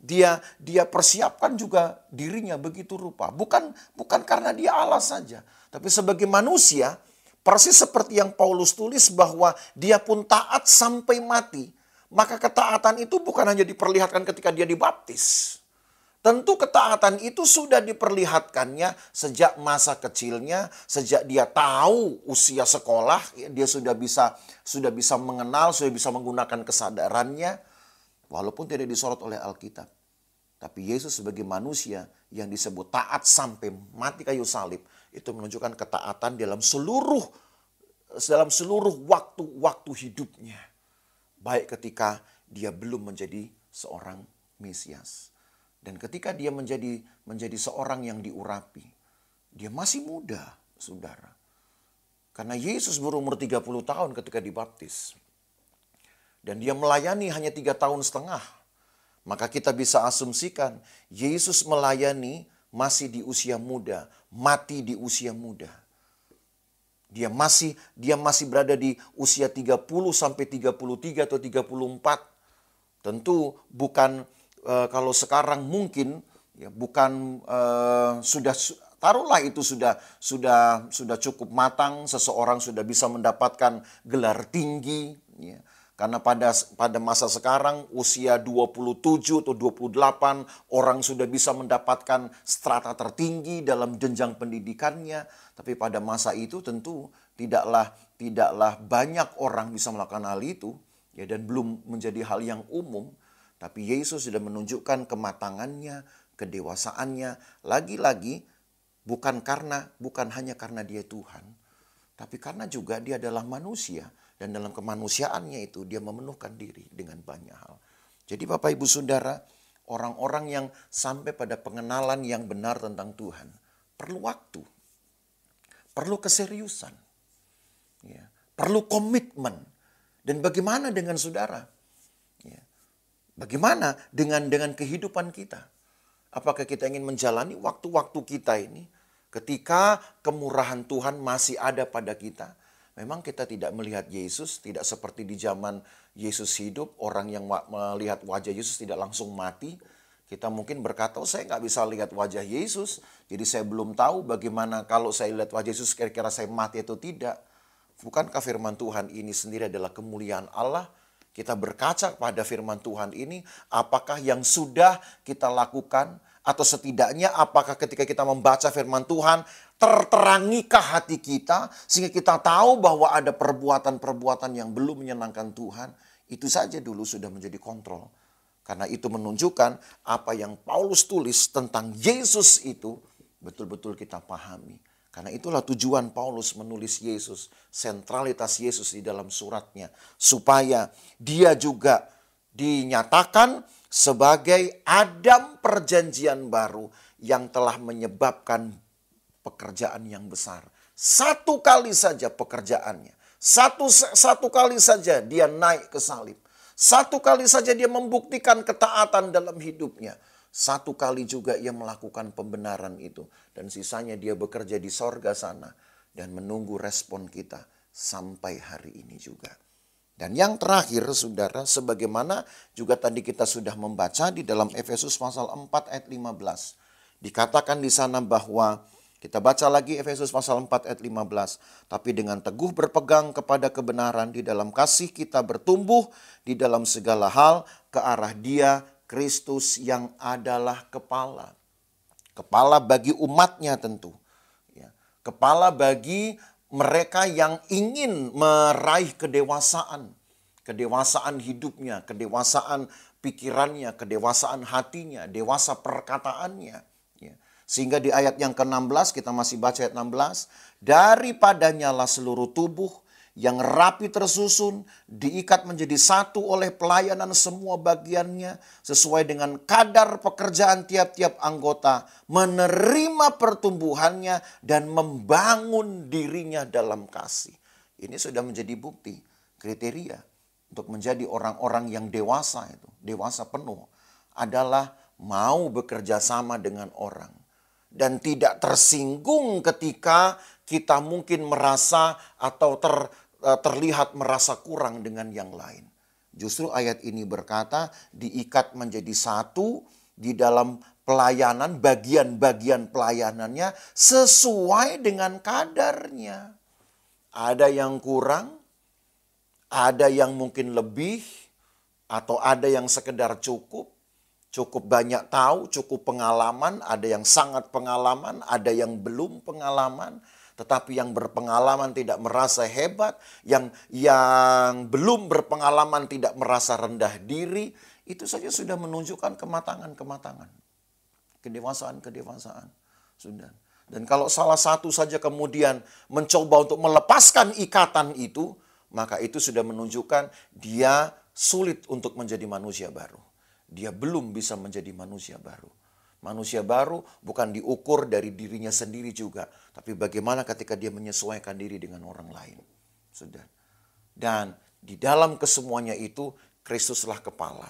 [SPEAKER 2] dia persiapkan juga dirinya begitu rupa. Bukan karena dia Allah saja, tapi sebagai manusia, persis seperti yang Paulus tulis bahwa dia pun taat sampai mati. Maka ketaatan itu bukan hanya diperlihatkan ketika dia dibaptis. Tentu ketaatan itu sudah diperlihatkannya sejak masa kecilnya, sejak dia tahu usia sekolah, dia sudah bisa mengenal, sudah bisa menggunakan kesadarannya, walaupun tidak disorot oleh Alkitab. Tapi Yesus sebagai manusia yang disebut taat sampai mati kayu salib, itu menunjukkan ketaatan dalam seluruh waktu hidupnya. Baik ketika dia belum menjadi seorang Mesias. Dan ketika dia menjadi seorang yang diurapi, dia masih muda, saudara. Karena Yesus berumur 30 tahun ketika dibaptis. Dan dia melayani hanya 3 tahun setengah. Maka kita bisa asumsikan Yesus melayani masih di usia muda, mati di usia muda. Dia masih berada di usia 30 sampai 33 atau 34. Tentu bukan kalau sekarang mungkin ya bukan taruhlah itu sudah cukup matang, seseorang sudah bisa mendapatkan gelar tinggi ya. Karena pada masa sekarang usia 27 atau 28 orang sudah bisa mendapatkan strata tertinggi dalam jenjang pendidikannya, tapi pada masa itu tentu tidaklah banyak orang bisa melakukan hal itu ya, dan belum menjadi hal yang umum. Tapi Yesus sudah menunjukkan kematangannya, kedewasaannya. Lagi-lagi bukan hanya karena dia Tuhan, tapi karena juga dia adalah manusia. Dan dalam kemanusiaannya itu dia memenuhkan diri dengan banyak hal. Jadi Bapak Ibu Saudara, orang-orang yang sampai pada pengenalan yang benar tentang Tuhan perlu waktu, perlu keseriusan, ya, perlu komitmen. Dan bagaimana dengan saudara? Ya. Bagaimana dengan kehidupan kita? Apakah kita ingin menjalani waktu-waktu kita ini ketika kemurahan Tuhan masih ada pada kita? Memang kita tidak melihat Yesus, tidak seperti di zaman Yesus hidup, orang yang melihat wajah Yesus tidak langsung mati. Kita mungkin berkata, saya nggak bisa lihat wajah Yesus, jadi saya belum tahu bagaimana kalau saya lihat wajah Yesus kira-kira saya mati atau tidak. Bukankah firman Tuhan ini sendiri adalah kemuliaan Allah? Kita berkaca pada firman Tuhan ini, apakah yang sudah kita lakukan, atau setidaknya apakah ketika kita membaca firman Tuhan, terterangikah hati kita, sehingga kita tahu bahwa ada perbuatan-perbuatan yang belum menyenangkan Tuhan. Itu saja dulu sudah menjadi kontrol. Karena itu menunjukkan apa yang Paulus tulis tentang Yesus itu betul-betul kita pahami. Karena itulah tujuan Paulus menulis Yesus, sentralitas Yesus di dalam suratnya. Supaya dia juga dinyatakan sebagai Adam perjanjian baru yang telah menyebabkan pekerjaan yang besar. Satu kali saja pekerjaannya. Satu kali saja dia naik ke salib. Satu kali saja dia membuktikan ketaatan dalam hidupnya. Satu kali juga ia melakukan pembenaran itu. Dan sisanya dia bekerja di sorga sana. Dan menunggu respon kita sampai hari ini juga. Dan yang terakhir saudara, sebagaimana juga tadi kita sudah membaca di dalam Efesus pasal 4 ayat 15. Dikatakan di sana bahwa, kita baca lagi Efesus pasal 4 ayat 15. Tapi dengan teguh berpegang kepada kebenaran di dalam kasih kita bertumbuh di dalam segala hal ke arah Dia, Kristus yang adalah kepala. Kepala bagi umatnya tentu. Ya. Kepala bagi mereka yang ingin meraih kedewasaan. Kedewasaan hidupnya, kedewasaan pikirannya, kedewasaan hatinya, dewasa perkataannya. Ya. Sehingga di ayat yang ke-16, kita masih baca ayat 16. Daripadanya lah seluruh tubuh yang rapi tersusun, diikat menjadi satu oleh pelayanan semua bagiannya, sesuai dengan kadar pekerjaan tiap-tiap anggota, menerima pertumbuhannya dan membangun dirinya dalam kasih. Ini sudah menjadi bukti, kriteria untuk menjadi orang-orang yang dewasa itu, dewasa penuh, adalah mau bekerja sama dengan orang. Dan tidak tersinggung ketika kita mungkin merasa atau terlihat merasa kurang dengan yang lain. Justru ayat ini berkata diikat menjadi satu di dalam pelayanan, bagian-bagian pelayanannya sesuai dengan kadarnya. Ada yang kurang, ada yang mungkin lebih, atau ada yang sekedar cukup. Cukup banyak tahu, cukup pengalaman, ada yang sangat pengalaman, ada yang belum pengalaman. Tetapi yang berpengalaman tidak merasa hebat, yang belum berpengalaman tidak merasa rendah diri, itu saja sudah menunjukkan kematangan-kematangan. Kedewasaan-kedewasaan. Sudah. Dan kalau salah satu saja kemudian mencoba untuk melepaskan ikatan itu, maka itu sudah menunjukkan dia sulit untuk menjadi manusia baru. Dia belum bisa menjadi manusia baru. Manusia baru bukan diukur dari dirinya sendiri juga, tapi bagaimana ketika dia menyesuaikan diri dengan orang lain. Sudah. Dan di dalam kesemuanya itu, Kristuslah kepala.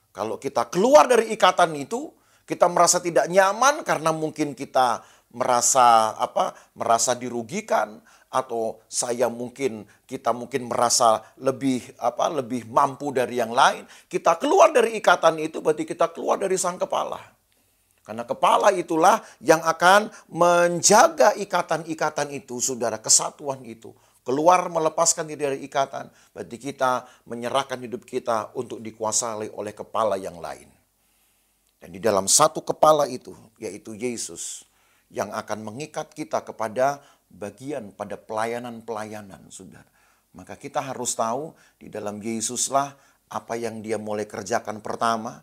[SPEAKER 2] Kalau kita keluar dari ikatan itu, kita merasa tidak nyaman karena mungkin kita merasa dirugikan, atau kita mungkin merasa lebih mampu dari yang lain. Kita keluar dari ikatan itu berarti kita keluar dari sang kepala. Karena kepala itulah yang akan menjaga ikatan-ikatan itu, saudara, kesatuan itu. Keluar melepaskan diri dari ikatan, berarti kita menyerahkan hidup kita untuk dikuasai oleh kepala yang lain. Dan di dalam satu kepala itu, yaitu Yesus, yang akan mengikat kita kepada bagian pada pelayanan-pelayanan, saudara. Maka kita harus tahu di dalam Yesuslah apa yang dia mulai kerjakan pertama,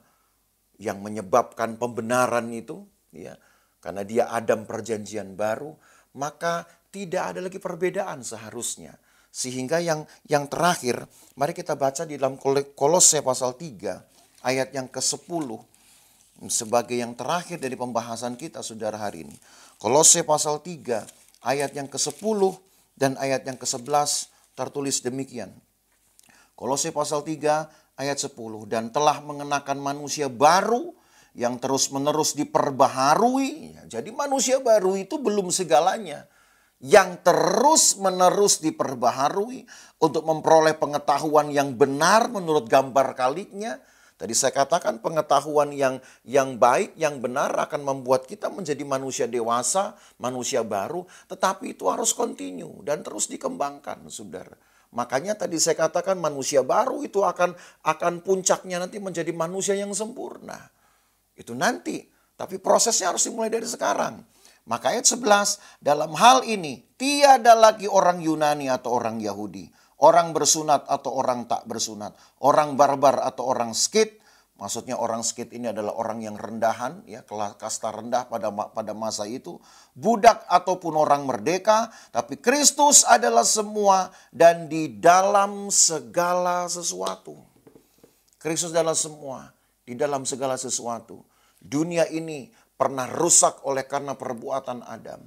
[SPEAKER 2] yang menyebabkan pembenaran itu, ya. Karena dia Adam perjanjian baru, maka tidak ada lagi perbedaan seharusnya. Sehingga yang terakhir, mari kita baca di dalam Kolose pasal 3, ayat yang ke-10. Sebagai yang terakhir dari pembahasan kita, saudara, hari ini. Kolose pasal 3, ayat yang ke-10 dan ayat yang ke-11 tertulis demikian. Kolose pasal 3 ayat 10. Dan telah mengenakan manusia baru yang terus-menerus diperbaharui. Jadi manusia baru itu belum segalanya. Yang terus-menerus diperbaharui untuk memperoleh pengetahuan yang benar menurut gambar kaliknya. Tadi saya katakan pengetahuan yang baik, yang benar akan membuat kita menjadi manusia dewasa, manusia baru. Tetapi itu harus continue dan terus dikembangkan, saudara. Makanya tadi saya katakan manusia baru itu akan puncaknya nanti menjadi manusia yang sempurna. Itu nanti, tapi prosesnya harus dimulai dari sekarang. Maka ayat 11, dalam hal ini tiada lagi orang Yunani atau orang Yahudi, orang bersunat atau orang tak bersunat, orang barbar atau orang skit. Maksudnya orang skit ini adalah orang yang rendahan, ya, kasta rendah pada masa itu. Budak ataupun orang merdeka, tapi Kristus adalah semua dan di dalam segala sesuatu. Kristus adalah semua, di dalam segala sesuatu. Dunia ini pernah rusak oleh karena perbuatan Adam.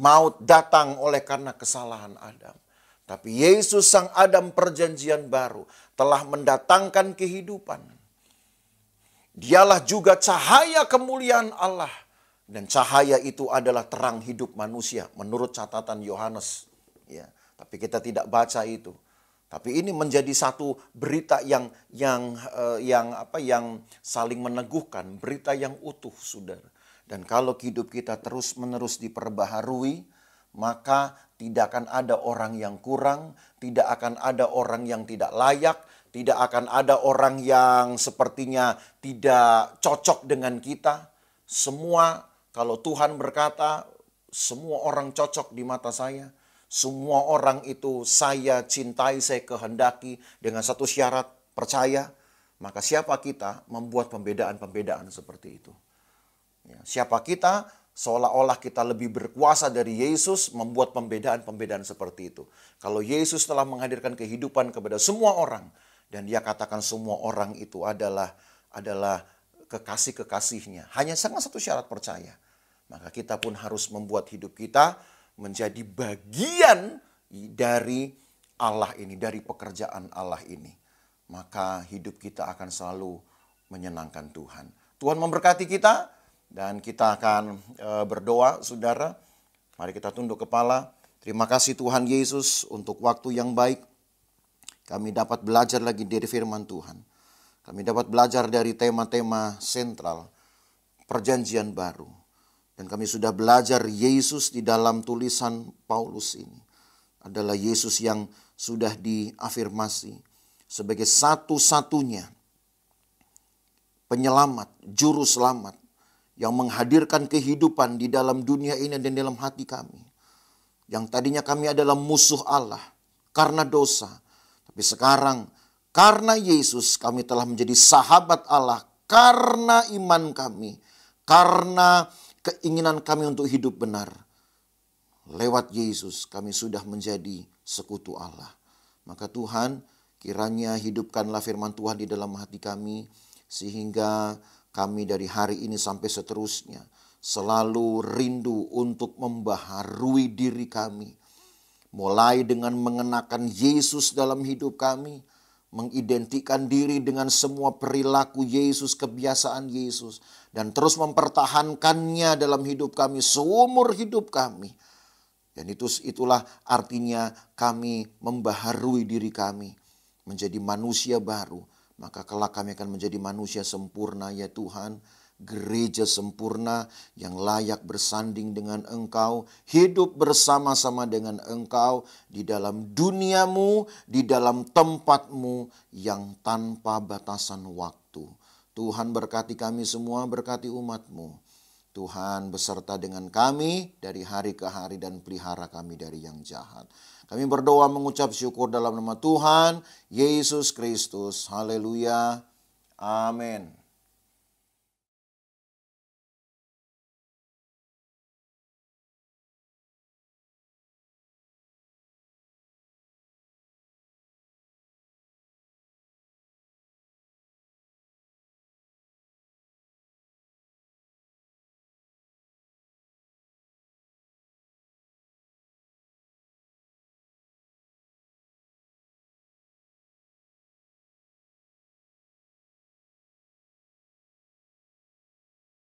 [SPEAKER 2] Maut datang oleh karena kesalahan Adam. Tapi Yesus sang Adam perjanjian baru telah mendatangkan kehidupan. Dialah juga cahaya kemuliaan Allah. Dan cahaya itu adalah terang hidup manusia menurut catatan Yohanes. Ya, tapi kita tidak baca itu. Tapi ini menjadi satu berita yang saling meneguhkan, berita yang utuh, saudara. Dan kalau hidup kita terus-menerus diperbaharui, maka tidak akan ada orang yang kurang, tidak akan ada orang yang tidak layak, tidak akan ada orang yang sepertinya tidak cocok dengan kita. Semua, kalau Tuhan berkata, semua orang cocok di mata saya. Semua orang itu saya cintai, saya kehendaki dengan satu syarat, percaya. Maka siapa kita membuat pembedaan-pembedaan seperti itu? Ya, siapa kita seolah-olah kita lebih berkuasa dari Yesus membuat pembedaan-pembedaan seperti itu. Kalau Yesus telah menghadirkan kehidupan kepada semua orang dan dia katakan semua orang itu adalah kekasih-kekasihnya. Hanya sangat satu syarat, percaya. Maka kita pun harus membuat hidup kita menjadi bagian dari Allah ini, dari pekerjaan Allah ini. Maka hidup kita akan selalu menyenangkan Tuhan. Tuhan memberkati kita dan kita akan berdoa, saudara. Mari kita tunduk kepala. Terima kasih Tuhan Yesus untuk waktu yang baik Kami dapat belajar lagi dari firman Tuhan. Kami dapat belajar dari tema-tema sentral perjanjian baru. Dan kami sudah belajar Yesus di dalam tulisan Paulus ini adalah Yesus yang sudah diafirmasi sebagai satu-satunya penyelamat, juru selamat yang menghadirkan kehidupan di dalam dunia ini dan dalam hati kami. Yang tadinya kami adalah musuh Allah karena dosa. Tapi sekarang karena Yesus kami telah menjadi sahabat Allah karena iman kami. Karena keinginan kami untuk hidup benar. Lewat Yesus kami sudah menjadi sekutu Allah. Maka Tuhan kiranya hidupkanlah firman Tuhan di dalam hati kami. Sehingga kami dari hari ini sampai seterusnya selalu rindu untuk membaharui diri kami. Mulai dengan mengenakan Yesus dalam hidup kami, mengidentikan diri dengan semua perilaku Yesus, kebiasaan Yesus, dan terus mempertahankannya dalam hidup kami seumur hidup kami. Dan itulah artinya kami membaharui diri kami menjadi manusia baru. Maka kelak kami akan menjadi manusia sempurna ya Tuhan. Gereja sempurna yang layak bersanding dengan Engkau. Hidup bersama-sama dengan Engkau di dalam duniamu, di dalam tempatmu yang tanpa batasan waktu. Tuhan berkati kami semua, berkati umat-Mu. Tuhan beserta dengan kami dari hari ke hari dan pelihara kami dari yang jahat. Kami berdoa mengucap syukur dalam nama Tuhan Yesus Kristus. Haleluya. Amin.